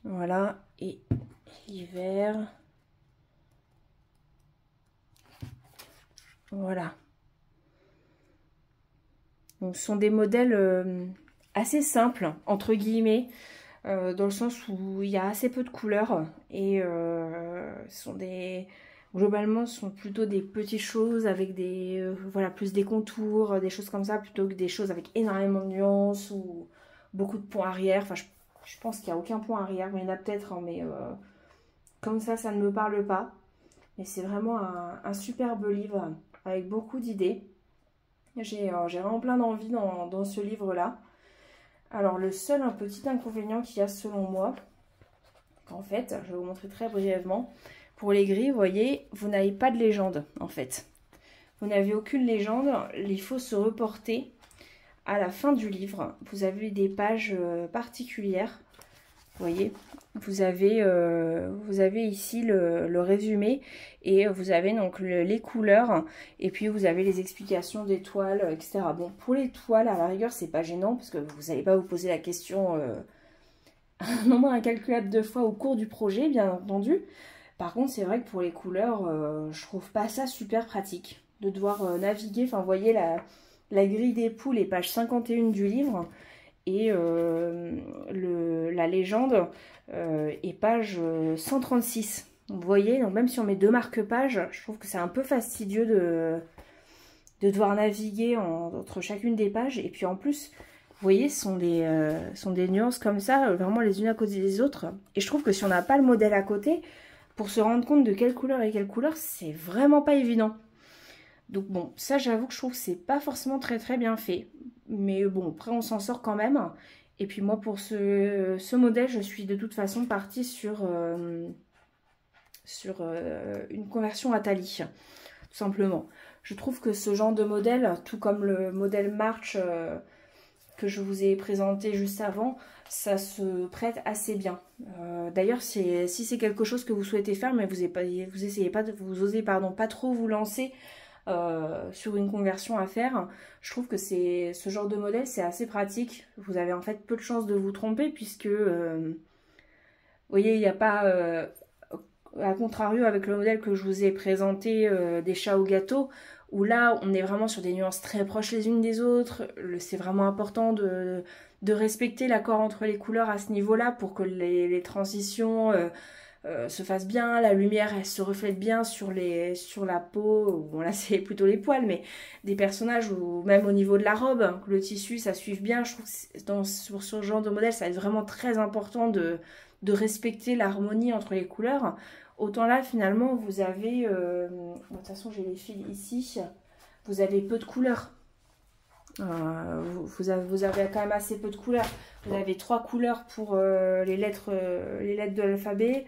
voilà, et l'hiver, voilà. Donc, ce sont des modèles assez simples, entre guillemets, dans le sens où il y a assez peu de couleurs, et globalement, ce sont plutôt des petites choses avec voilà, plus des contours, des choses comme ça, plutôt que des choses avec énormément de nuances ou beaucoup de points arrière. Enfin, je pense qu'il n'y a aucun point arrière, mais il y en a peut-être, hein, mais comme ça ne me parle pas. Mais c'est vraiment un superbe livre avec beaucoup d'idées. J'ai vraiment plein d'envie dans ce livre-là. Alors le seul un petit inconvénient qu'il y a selon moi, en fait, je vais vous montrer très brièvement. Pour les grilles, vous voyez, vous n'avez pas de légende en fait. Vous n'avez aucune légende, il faut se reporter à la fin du livre. Vous avez des pages particulières, vous voyez. Vous avez ici le résumé et vous avez donc les couleurs et puis vous avez les explications des toiles, etc. Bon, pour les toiles, à la rigueur, c'est pas gênant parce que vous n'allez pas vous poser la question un nombre incalculable de fois au cours du projet, bien entendu. Par contre, c'est vrai que pour les couleurs, je trouve pas ça super pratique de devoir naviguer. Enfin, vous voyez la grille des poules est page 51 du livre et la légende est page 136. Donc, vous voyez, donc même si on met 2 marque-pages, je trouve que c'est un peu fastidieux de devoir naviguer entre chacune des pages. Et puis en plus, vous voyez, ce sont des nuances comme ça, vraiment les unes à côté des autres. Et je trouve que si on n'a pas le modèle à côté, pour se rendre compte de quelle couleur est quelle couleur, c'est vraiment pas évident. Donc bon, ça j'avoue que je trouve que c'est pas forcément très bien fait. Mais bon, après on s'en sort quand même. Et puis moi pour ce modèle, je suis de toute façon partie sur une conversion Atali, tout simplement. Je trouve que ce genre de modèle, tout comme le modèle March que je vous ai présenté juste avant, ça se prête assez bien. D'ailleurs, si c'est quelque chose que vous souhaitez faire, mais vous osez pas trop vous lancer sur une conversion à faire, je trouve que ce genre de modèle, c'est assez pratique. Vous avez en fait peu de chances de vous tromper puisque, vous voyez, il n'y a pas, à contrario avec le modèle que je vous ai présenté des chats au gâteau, où là, on est vraiment sur des nuances très proches les unes des autres. C'est vraiment important de respecter l'accord entre les couleurs à ce niveau-là pour que les transitions se fassent bien, la lumière elle se reflète bien sur la peau, bon là c'est plutôt les poils, mais des personnages ou même au niveau de la robe, hein, que le tissu ça suive bien. Je trouve que sur ce genre de modèle, ça va être vraiment très important de respecter l'harmonie entre les couleurs. Autant là, finalement, vous avez... de toute façon, j'ai les fils ici. Vous avez peu de couleurs. Vous avez quand même assez peu de couleurs. Vous avez 3 couleurs pour les lettres de l'alphabet.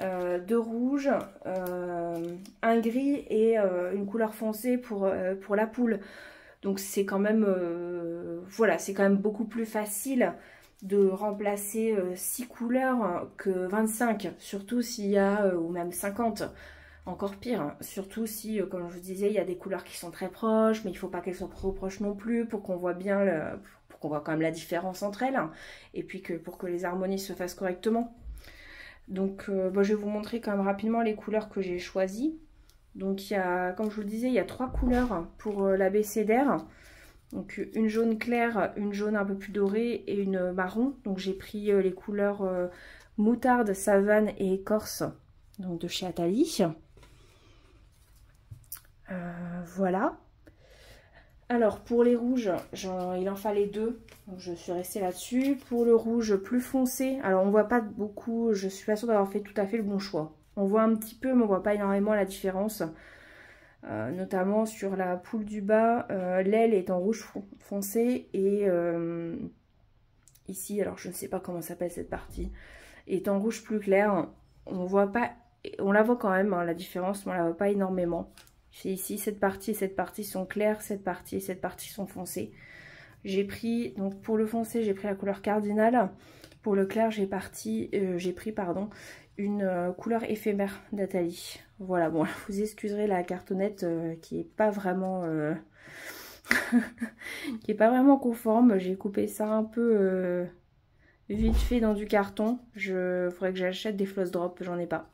2 rouges, un gris et une couleur foncée pour la poule. Donc c'est quand même... voilà, c'est quand même beaucoup plus facile de remplacer 6 couleurs que 25, surtout s'il y a, ou même 50, encore pire, hein. Surtout si, comme je vous disais, il y a des couleurs qui sont très proches, mais il ne faut pas qu'elles soient trop proches non plus pour qu'on voit bien, pour qu'on voit quand même la différence entre elles, hein. Et puis pour que les harmonies se fassent correctement. Donc bon, je vais vous montrer quand même rapidement les couleurs que j'ai choisies. Donc il y a, comme je vous le disais, il y a 3 couleurs pour l'abécédaire. Donc une jaune claire, une jaune un peu plus dorée et une marron. Donc j'ai pris les couleurs moutarde, savane et écorce, donc de chez Atali. Voilà. Alors pour les rouges, il en fallait 2. Donc je suis restée là-dessus. Pour le rouge plus foncé, alors on voit pas beaucoup, je suis pas sûre d'avoir fait tout à fait le bon choix. On voit un petit peu mais on voit pas énormément la différence. Notamment sur la poule du bas, l'aile est en rouge foncé et ici, alors je ne sais pas comment s'appelle cette partie, est en rouge plus clair. On voit pas, on la voit quand même hein, la différence, mais on la voit pas énormément. Ici, cette partie et cette partie sont claires, cette partie et cette partie sont foncées. J'ai pris, donc pour le foncé, j'ai pris la couleur cardinal. Pour le clair, j'ai pris une couleur éphémère d'Atali. Voilà, bon, vous excuserez la cartonnette qui est pas vraiment qui est pas vraiment conforme. J'ai coupé ça un peu vite fait dans du carton. Faudrait que j'achète des floss drop, j'en ai pas.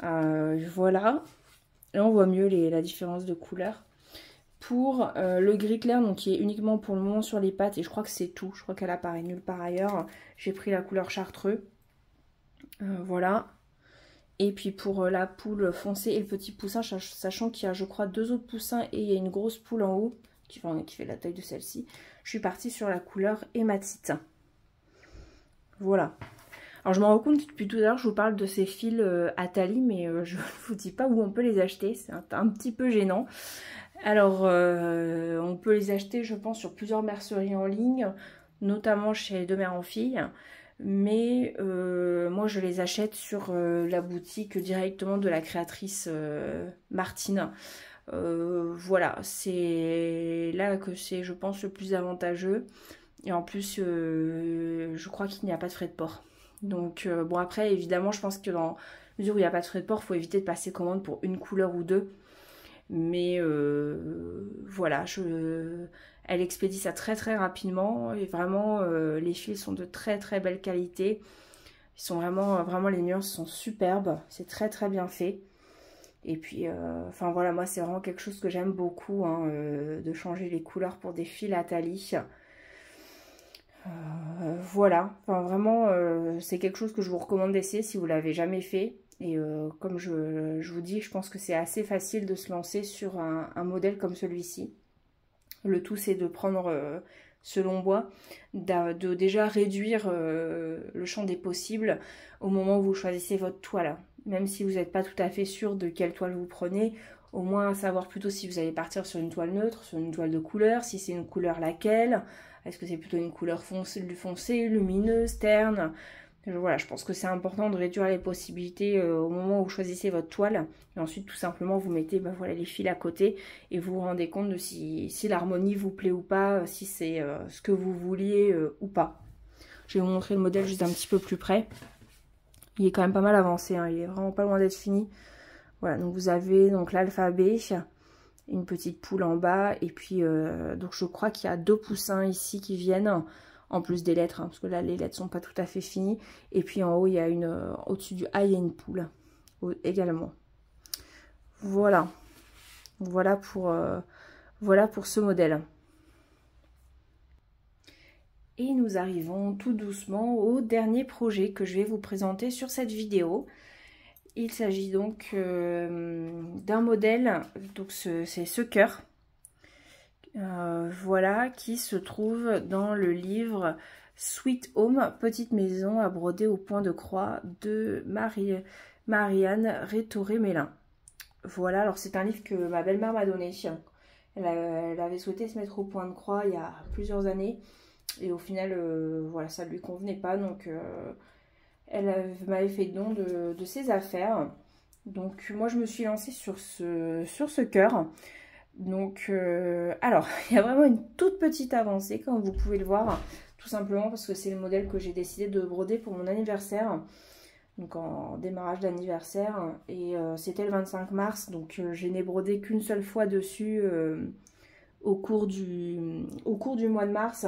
Voilà. Là on voit mieux la différence de couleur. Pour le gris clair, donc qui est uniquement pour le moment sur les pattes, et je crois que c'est tout. Je crois qu'elle apparaît nulle part ailleurs. J'ai pris la couleur chartreux. Voilà. Et puis pour la poule foncée et le petit poussin, sachant qu'il y a je crois 2 autres poussins et il y a une grosse poule en haut qui fait la taille de celle-ci, je suis partie sur la couleur hématite. Voilà. Alors je m'en rends compte depuis tout à l'heure, je vous parle de ces fils Atali, mais je ne vous dis pas où on peut les acheter, c'est un petit peu gênant. Alors, on peut les acheter, je pense, sur plusieurs merceries en ligne, notamment chez De Mère en Fille. Mais moi, je les achète sur la boutique directement de la créatrice Martine. Voilà, c'est là que c'est, je pense, le plus avantageux. Et en plus, je crois qu'il n'y a pas de frais de port. Donc, bon, après, évidemment, je pense que dans la mesure où il n'y a pas de frais de port, il faut éviter de passer commande pour une couleur ou deux. Mais voilà, elle expédie ça très très rapidement. Et vraiment, les fils sont de très très belle qualité. Ils sont vraiment les nuances sont superbes. C'est très très bien fait. Et puis, enfin voilà, moi c'est vraiment quelque chose que j'aime beaucoup, hein, de changer les couleurs pour des fils à talis. Voilà, enfin vraiment, c'est quelque chose que je vous recommande d'essayer si vous l'avez jamais fait. Et comme je vous dis, je pense que c'est assez facile de se lancer sur un modèle comme celui-ci. Le tout, c'est de prendre ce long bois, de déjà réduire le champ des possibles au moment où vous choisissez votre toile. Même si vous n'êtes pas tout à fait sûr de quelle toile vous prenez, au moins savoir plutôt si vous allez partir sur une toile neutre, sur une toile de couleur, si c'est une couleur laquelle, est-ce que c'est plutôt une couleur foncée, lumineuse, terne. Voilà, je pense que c'est important de réduire les possibilités au moment où vous choisissez votre toile. Et ensuite, tout simplement, vous mettez voilà, les fils à côté et vous vous rendez compte de si l'harmonie vous plaît ou pas, si c'est ce que vous vouliez ou pas. Je vais vous montrer le modèle juste un petit peu plus près. Il est quand même pas mal avancé, hein, il est vraiment pas loin d'être fini. Voilà, donc vous avez donc l'alphabet, une petite poule en bas, et puis donc je crois qu'il y a 2 poussins ici qui viennent, en plus des lettres, hein, parce que là les lettres sont pas tout à fait finies. Et puis en haut, il y a au-dessus du A, il y a une poule également. Voilà, voilà pour ce modèle. Et nous arrivons tout doucement au dernier projet que je vais vous présenter sur cette vidéo. Il s'agit donc d'un modèle, donc c'est ce cœur, voilà, qui se trouve dans le livre Sweet Home, petite maison à broder au point de croix de Marianne Rétoré-Mélin. Voilà, alors c'est un livre que ma belle-mère m'a donné. Elle avait souhaité se mettre au point de croix il y a plusieurs années. Et au final, voilà, ça ne lui convenait pas. Donc, elle m'avait fait don de ses affaires. Donc, moi, je me suis lancée sur ce cœur. Donc, alors, il y a vraiment une toute petite avancée, comme vous pouvez le voir. Tout simplement parce que c'est le modèle que j'ai décidé de broder pour mon anniversaire. Donc, en démarrage d'anniversaire. Et c'était le 25 mars. Donc, je n'ai brodé qu'une seule fois dessus au cours du mois de mars.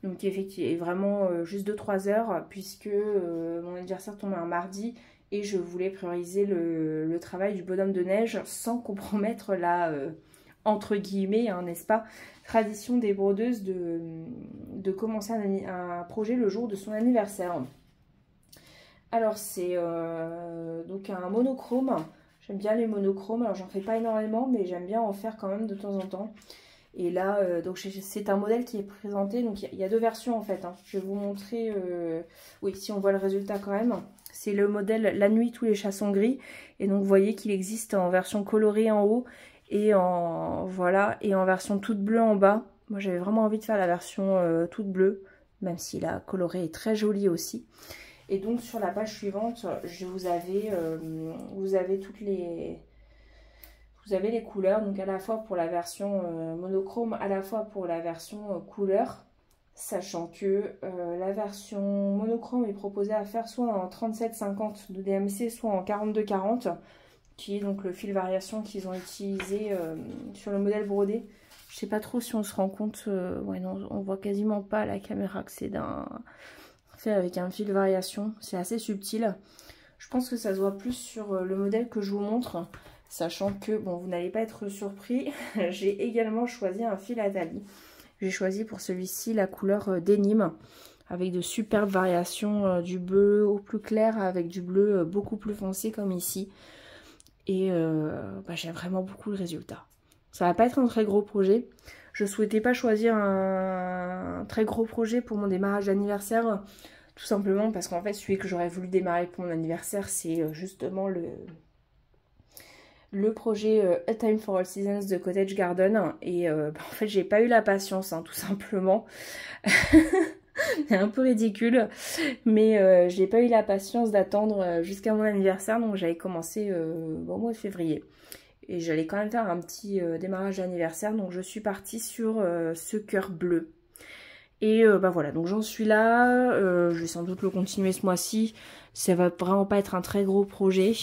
Donc effectivement, vraiment juste 2-3 heures, puisque mon anniversaire tombait un mardi et je voulais prioriser le travail du bonhomme de neige sans compromettre la, entre guillemets, hein, n'est-ce pas, tradition des brodeuses de commencer un projet le jour de son anniversaire. Alors c'est donc un monochrome, j'aime bien les monochromes, alors j'en fais pas énormément mais j'aime bien en faire quand même de temps en temps. Et là, donc c'est un modèle qui est présenté, donc il y a 2 versions en fait, hein. Je vais vous montrer, oui, si on voit le résultat quand même. C'est le modèle La Nuit, tous les chats sont gris. Et donc vous voyez qu'il existe en version colorée en haut et voilà, et en version toute bleue en bas. Moi j'avais vraiment envie de faire la version toute bleue, même si la colorée est très jolie aussi. Et donc sur la page suivante, vous avez toutes les... Vous avez les couleurs, donc à la fois pour la version monochrome, à la fois pour la version couleur, sachant que la version monochrome est proposée à faire soit en 37,50 de DMC, soit en 42,40, qui est donc le fil variation qu'ils ont utilisé sur le modèle brodé. Je sais pas trop si on se rend compte, ouais non, on voit quasiment pas à la caméra que c'est fait avec un fil variation, c'est assez subtil. Je pense que ça se voit plus sur le modèle que je vous montre. Sachant que, bon, vous n'allez pas être surpris, j'ai également choisi un fil à talis. J'ai choisi pour celui-ci la couleur Denim, avec de superbes variations du bleu au plus clair, avec du bleu beaucoup plus foncé comme ici. Et j'aime vraiment beaucoup le résultat. Ça va pas être un très gros projet. Je souhaitais pas choisir un très gros projet pour mon démarrage d'anniversaire, tout simplement parce qu'en fait, celui que j'aurais voulu démarrer pour mon anniversaire, c'est justement le projet A Time for All Seasons de Cottage Garden. Et en fait, j'ai pas eu la patience, hein, tout simplement. C'est un peu ridicule, mais j'ai pas eu la patience d'attendre jusqu'à mon anniversaire, donc j'avais commencé au mois de février. Et j'allais quand même faire un petit démarrage d'anniversaire, donc je suis partie sur ce cœur bleu. Et bah voilà, donc j'en suis là, je vais sans doute le continuer ce mois-ci. Ça va vraiment pas être un très gros projet,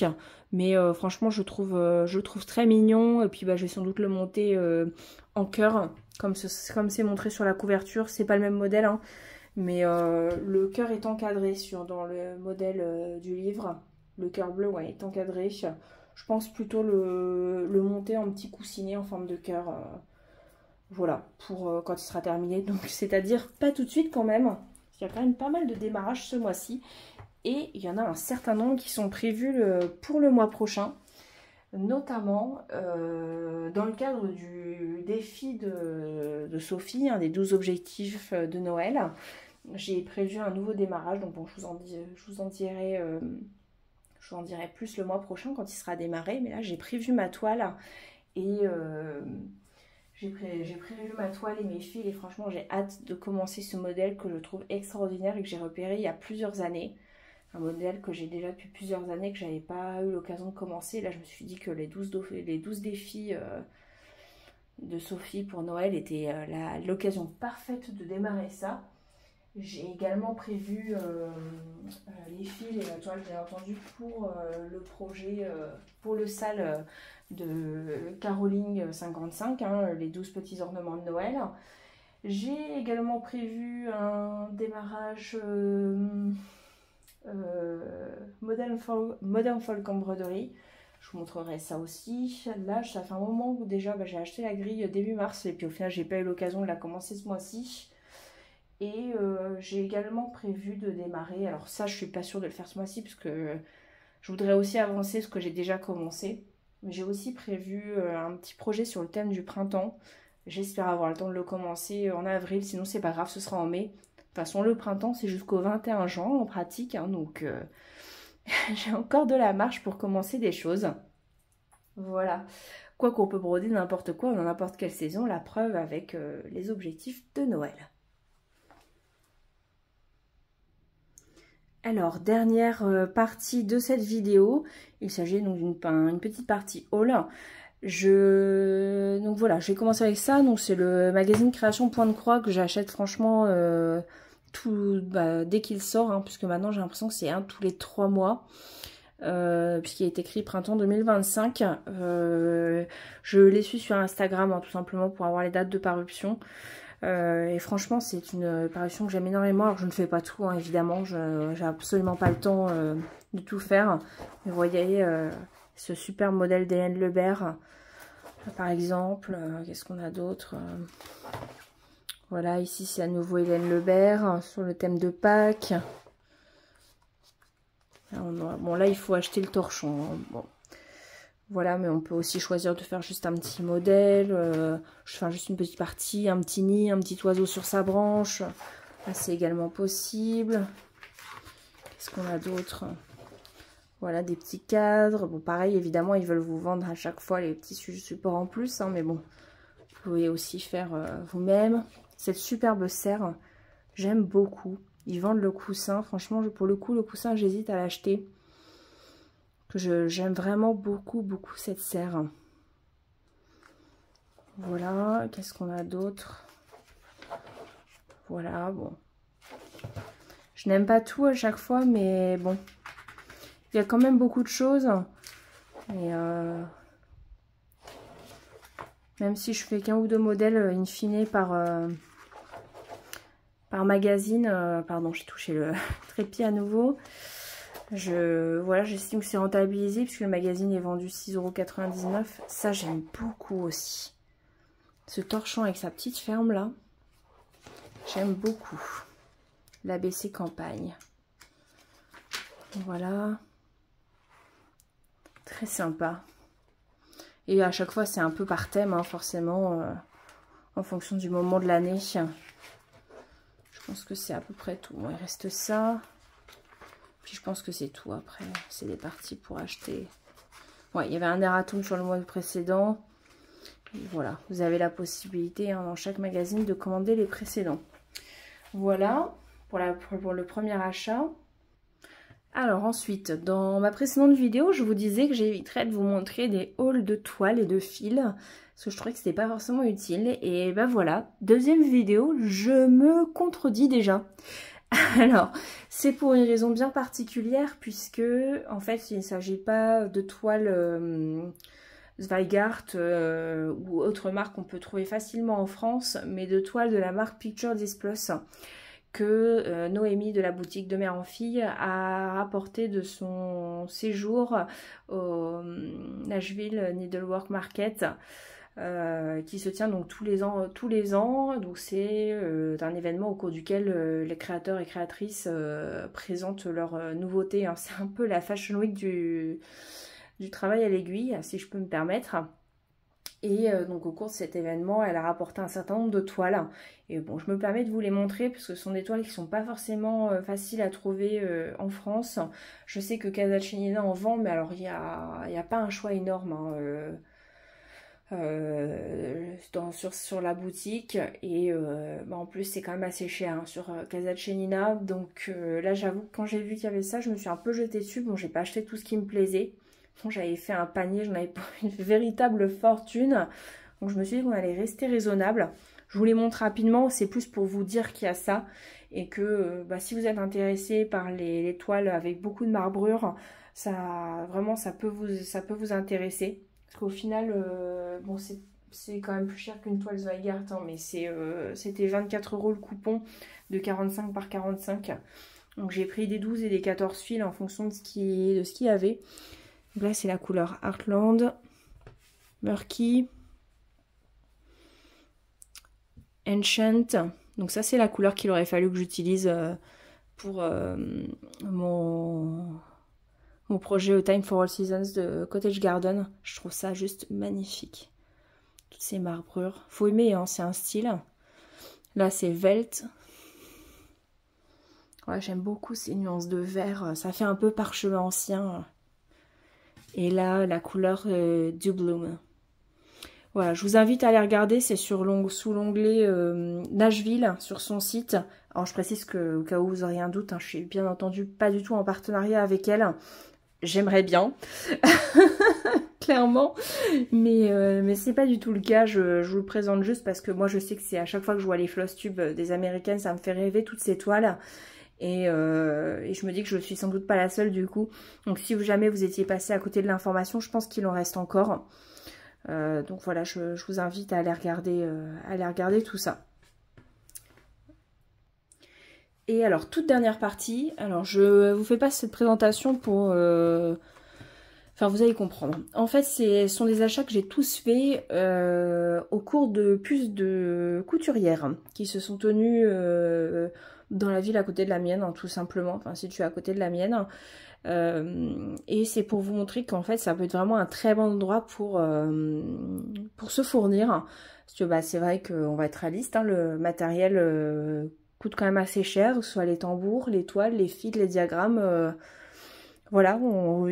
mais franchement je le trouve très mignon. Et puis bah je vais sans doute le monter en cœur, comme c'est montré sur la couverture. C'est pas le même modèle, hein, mais le cœur est encadré dans le modèle du livre. Le cœur bleu, ouais, est encadré. Je pense plutôt le monter en petit coussinet en forme de cœur. Voilà, pour quand il sera terminé. Donc, c'est-à-dire pas tout de suite quand même. Il y a quand même pas mal de démarrages ce mois-ci. Et il y en a un certain nombre qui sont prévus pour le mois prochain. Notamment dans le cadre du défi de Sophie, des 12 objectifs de Noël. J'ai prévu un nouveau démarrage. Donc bon, je vous en dirai plus le mois prochain quand il sera démarré. Mais là, j'ai prévu ma toile et... j'ai prévu ma toile et mes fils et franchement j'ai hâte de commencer ce modèle que je trouve extraordinaire et que j'ai repéré il y a plusieurs années. Un modèle que j'ai déjà depuis plusieurs années que j'avais pas eu l'occasion de commencer. Là je me suis dit que les 12 défis de Sophie pour Noël étaient l'occasion parfaite de démarrer ça. J'ai également prévu les fils et la toile bien entendu pour le projet, pour le sale de Caroling 55, hein, les 12 petits ornements de Noël. J'ai également prévu un démarrage Modern Folk Embroidery. Je vous montrerai ça aussi. Là, ça fait un moment où déjà j'ai acheté la grille début mars et puis au final, j'ai pas eu l'occasion de la commencer ce mois-ci. Et j'ai également prévu de démarrer, alors ça je suis pas sûre de le faire ce mois-ci parce que je voudrais aussi avancer ce que j'ai déjà commencé. Mais j'ai aussi prévu un petit projet sur le thème du printemps. J'espère avoir le temps de le commencer en avril, sinon c'est pas grave, ce sera en mai. De toute façon le printemps c'est jusqu'au 21 juin en pratique, hein, donc j'ai encore de la marge pour commencer des choses. Voilà. Quoi qu'on peut broder n'importe quoi dans n'importe quelle saison, la preuve avec les objectifs de Noël. Alors, dernière partie de cette vidéo, il s'agit donc d'une petite partie haul. Donc voilà, j'ai commencé avec ça, donc c'est le magazine Création Point de Croix que j'achète franchement dès qu'il sort, hein, puisque maintenant j'ai l'impression que c'est un tous les 3 mois. Puisqu'il est écrit printemps 2025. Je les suis sur Instagram, hein, tout simplement pour avoir les dates de parution. Et franchement c'est une parution que j'aime énormément. Alors je ne fais pas tout, hein, évidemment, j'ai absolument pas le temps de tout faire. Mais vous voyez ce super modèle d'Hélène Lebert par exemple. Qu'est-ce qu'on a d'autre? Voilà, ici c'est à nouveau Hélène Lebert sur le thème de Pâques. Bon là il faut acheter le torchon, hein. Bon. Voilà, mais on peut aussi choisir de faire juste un petit modèle. Je fais juste une petite partie, un petit nid, un petit oiseau sur sa branche. Là, c'est également possible. Qu'est-ce qu'on a d'autre? Voilà, des petits cadres. Bon, pareil, évidemment, ils veulent vous vendre à chaque fois les petits supports en plus, hein, mais bon, vous pouvez aussi faire vous-même. Cette superbe serre, j'aime beaucoup. Ils vendent le coussin. Franchement, pour le coup, le coussin, j'hésite à l'acheter. J'aime vraiment beaucoup cette serre. Voilà, qu'est-ce qu'on a d'autre? Voilà, bon. Je n'aime pas tout à chaque fois, mais bon. Il y a quand même beaucoup de choses. Et même si je fais qu'un ou deux modèles in fine par magazine. Pardon, j'ai touché le trépied à nouveau. Voilà, j'estime que c'est rentabilisé puisque le magazine est vendu 6,99 €. Ça, j'aime beaucoup aussi. Ce torchon avec sa petite ferme là, j'aime beaucoup. L'ABC Campagne. Voilà. Très sympa. Et à chaque fois, c'est un peu par thème, hein, forcément, en fonction du moment de l'année. Je pense que c'est à peu près tout. Bon, il reste ça. Puis je pense que c'est tout après. C'est des parties pour acheter Ouais, il y avait un erratum sur le mois précédent. Et voilà, vous avez la possibilité hein, dans chaque magazine de commander les précédents. Voilà pour le premier achat. Alors ensuite, dans ma précédente vidéo, je vous disais que j'éviterais de vous montrer des hauls de toiles et de fils, parce que je trouvais que c'était pas forcément utile. Et ben voilà, deuxième vidéo, je me contredis déjà. Alors, c'est pour une raison bien particulière, puisque en fait, il ne s'agit pas de toiles Zweigart ou autre marque qu'on peut trouver facilement en France, mais de toiles de la marque Picture This Plus, que Noémie de la boutique de Mère en Fille a rapporté de son séjour au Nashville Needlework Market qui se tient donc tous les ans. Donc c'est un événement au cours duquel les créateurs et créatrices présentent leurs nouveautés. Hein. C'est un peu la Fashion Week du travail à l'aiguille, si je peux me permettre. Et donc au cours de cet événement, elle a rapporté un certain nombre de toiles. Et bon, je me permets de vous les montrer parce que ce sont des toiles qui ne sont pas forcément faciles à trouver en France. Je sais que Casa Cenina en vend, mais alors il n'y a pas un choix énorme sur la boutique. Et en plus, c'est quand même assez cher hein, sur Casa Cenina. Donc là, j'avoue que quand j'ai vu qu'il y avait ça, je me suis un peu jetée dessus. Bon, j'ai pas acheté tout ce qui me plaisait. Bon, j'avais fait un panier, j'en avais pour une véritable fortune. Donc je me suis dit qu'on allait rester raisonnable. Je vous les montre rapidement, c'est plus pour vous dire qu'il y a ça. Et que si vous êtes intéressé par les toiles avec beaucoup de marbrure, vraiment ça peut vous intéresser. Parce qu'au final, bon c'est quand même plus cher qu'une toile Zweigart, hein, mais c'était 24 € le coupon de 45 par 45. Donc j'ai pris des 12 et des 14 fils en fonction de ce qu'il y avait. Donc là, c'est la couleur Heartland, Murky, Ancient. Donc ça, c'est la couleur qu'il aurait fallu que j'utilise pour mon projet A Time for All Seasons de Cottage Garden. Je trouve ça juste magnifique. Toutes ces marbrures. Faut aimer, hein, c'est un style. Là, c'est Velt. Ouais, j'aime beaucoup ces nuances de vert. Ça fait un peu parchemin ancien. Et là, la couleur du Bloom. Voilà, je vous invite à aller regarder. C'est sous l'onglet Nashville, sur son site. Alors, je précise que, au cas où vous auriez un doute, hein, je suis bien entendu pas du tout en partenariat avec elle. J'aimerais bien, clairement. Mais c'est pas du tout le cas. Je vous le présente juste parce que moi, je sais que c'est à chaque fois que je vois les floss tubes des Américaines, ça me fait rêver toutes ces toiles. Et je me dis que je suis sans doute pas la seule du coup. Donc si jamais vous étiez passé à côté de l'information, je pense qu'il en reste encore. Donc voilà, je vous invite à aller regarder tout ça. Et alors, toute dernière partie. Alors, je vous fais pas cette présentation pour... Enfin, vous allez comprendre. En fait, ce sont des achats que j'ai tous faits au cours de puces de couturières qui se sont tenues... dans la ville à côté de la mienne, hein, tout simplement, enfin si tu es à côté de la mienne. Et c'est pour vous montrer qu'en fait ça peut être vraiment un très bon endroit pour se fournir. Parce que c'est vrai qu'on va être réaliste, hein, le matériel coûte quand même assez cher, que ce soit les tambours, les toiles, les fils, les diagrammes. Voilà,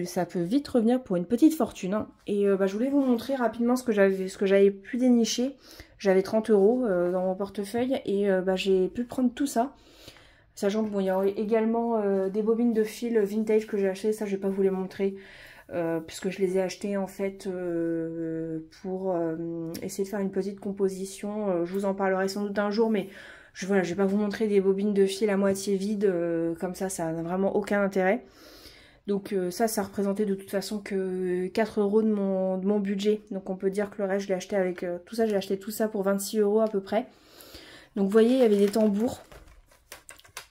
ça peut vite revenir pour une petite fortune. Hein. Et je voulais vous montrer rapidement ce que j'avais pu dénicher. J'avais 30 € dans mon portefeuille et j'ai pu prendre tout ça. Sachant que bon, il y a également des bobines de fil vintage que j'ai achetées, ça je vais pas vous les montrer, puisque je les ai achetées en fait pour essayer de faire une petite composition. Je vous en parlerai sans doute un jour, mais je vais pas vous montrer des bobines de fil à moitié vides, comme ça n'a vraiment aucun intérêt. Donc ça représentait de toute façon que 4 € de mon budget, donc on peut dire que le reste je l'ai acheté avec tout ça, j'ai acheté tout ça pour 26 € à peu près. Donc vous voyez, il y avait des tambours.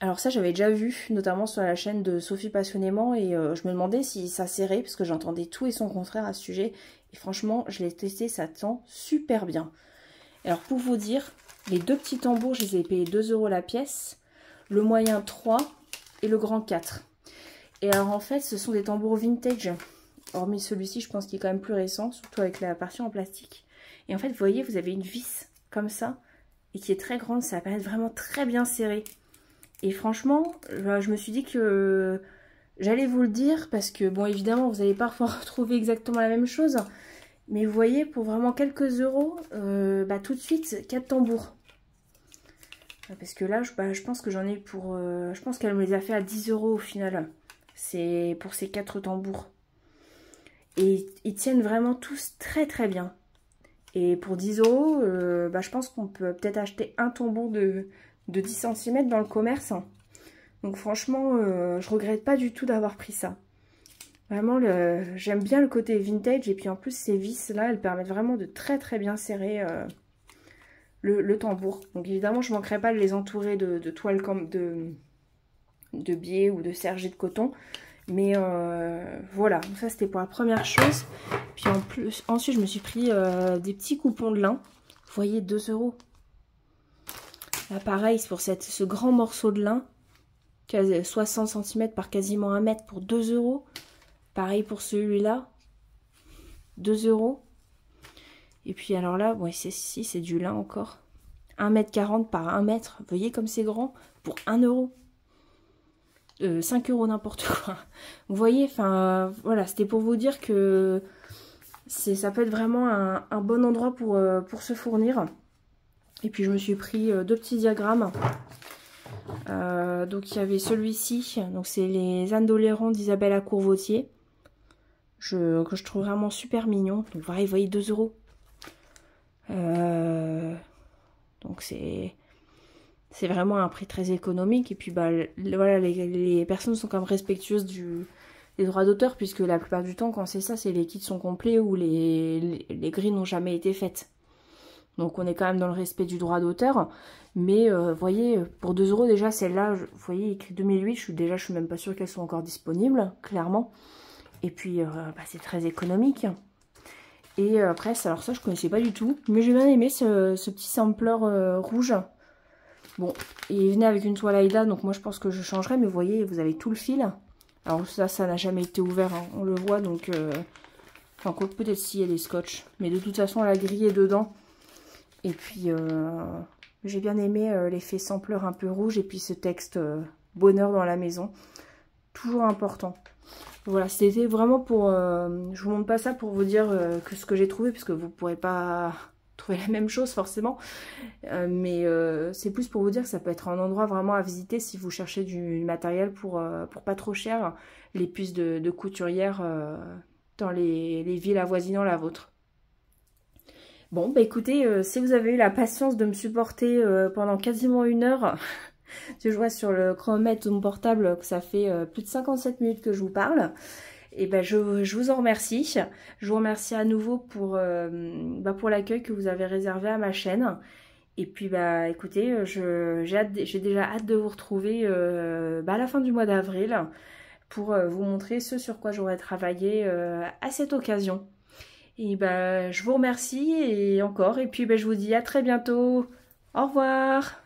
Alors ça j'avais déjà vu, notamment sur la chaîne de Sophie Passionnément, et je me demandais si ça serrait, parce que j'entendais tout et son contraire à ce sujet. Et franchement, je l'ai testé, ça tend super bien. Alors pour vous dire, les deux petits tambours, je les ai payés 2 € la pièce, le moyen 3 et le grand 4. Et alors en fait, ce sont des tambours vintage, hormis celui-ci, je pense qu'il est quand même plus récent, surtout avec la partie en plastique. Et en fait, vous voyez, vous avez une vis comme ça, et qui est très grande, ça va permettre vraiment très bien serré. Et franchement, je me suis dit que j'allais vous le dire parce que, bon, évidemment, vous n'allez pas retrouver exactement la même chose. Mais vous voyez, pour vraiment quelques euros, bah, tout de suite, 4 tambours. Parce que là, je pense que j'en ai pour... je pense qu'elle me les a fait à 10 euros au final. C'est pour ces 4 tambours. Et ils tiennent vraiment tous très très bien. Et pour 10 euros, bah, je pense qu'on peut peut-être acheter un tambour de 10 cm dans le commerce. Donc franchement, je regrette pas du tout d'avoir pris ça. Vraiment, j'aime bien le côté vintage. Et puis en plus, ces vis là, elles permettent vraiment de très très bien serrer le tambour. Donc évidemment, je ne manquerai pas de les entourer de toile de biais ou de serge de coton. Mais voilà, donc ça c'était pour la première chose. Puis en plus, ensuite je me suis pris des petits coupons de lin. Vous voyez, 2 euros. Là pareil, c'est pour ce grand morceau de lin. 60 cm par quasiment 1 mètre pour 2 euros. Pareil pour celui-là. 2 euros. Et puis alors là, bon, si c'est du lin encore. 1,40 m par 1 mètre. Vous voyez comme c'est grand. Pour 1 euro. 5 euros n'importe quoi. Vous voyez, enfin voilà, c'était pour vous dire que ça peut être vraiment un bon endroit pour se fournir. Et puis je me suis pris 2 petits diagrammes. Donc il y avait celui-ci, donc c'est les ânes d'Oléron d'Isabella Courvotier. Que je trouve vraiment super mignon. Donc voilà, vous voyez, 2 euros. Donc c'est vraiment un prix très économique. Et puis bah voilà, les personnes sont quand même respectueuses des droits d'auteur, puisque la plupart du temps quand c'est ça, c'est les kits sont complets ou les grilles n'ont jamais été faites. Donc on est quand même dans le respect du droit d'auteur. Mais vous voyez, pour 2 euros déjà, celle-là, vous voyez, écrit 2008, je suis même pas sûre qu'elles sont encore disponibles, clairement. Et puis bah, c'est très économique. Et après, alors ça je connaissais pas du tout, mais j'ai bien aimé ce petit sampler rouge. Bon, il venait avec une toile Aïda, donc moi je pense que je changerai, mais vous voyez, vous avez tout le fil. Alors ça n'a jamais été ouvert, hein, on le voit, donc... enfin, peut-être s'il y a des scotch, mais de toute façon, la grille est dedans. Et puis, j'ai bien aimé l'effet sampler un peu rouge, et puis ce texte bonheur dans la maison. Toujours important. Voilà, c'était vraiment pour... je vous montre pas ça pour vous dire que ce que j'ai trouvé, puisque vous pourrez pas... trouver la même chose forcément, mais c'est plus pour vous dire que ça peut être un endroit vraiment à visiter si vous cherchez du matériel pour pas trop cher, les puces de couturière dans les villes avoisinant la vôtre. Bon, bah écoutez, si vous avez eu la patience de me supporter pendant quasiment 1 heure, je vois sur le chronomètre de mon portable que ça fait plus de 57 minutes que je vous parle. Et ben je vous en remercie. Je vous remercie à nouveau pour l'accueil que vous avez réservé à ma chaîne. Et puis bah écoutez, j'ai déjà hâte de vous retrouver à la fin du mois d'avril pour vous montrer ce sur quoi j'aurai travaillé à cette occasion. Et bah je vous remercie et puis je vous dis à très bientôt. Au revoir.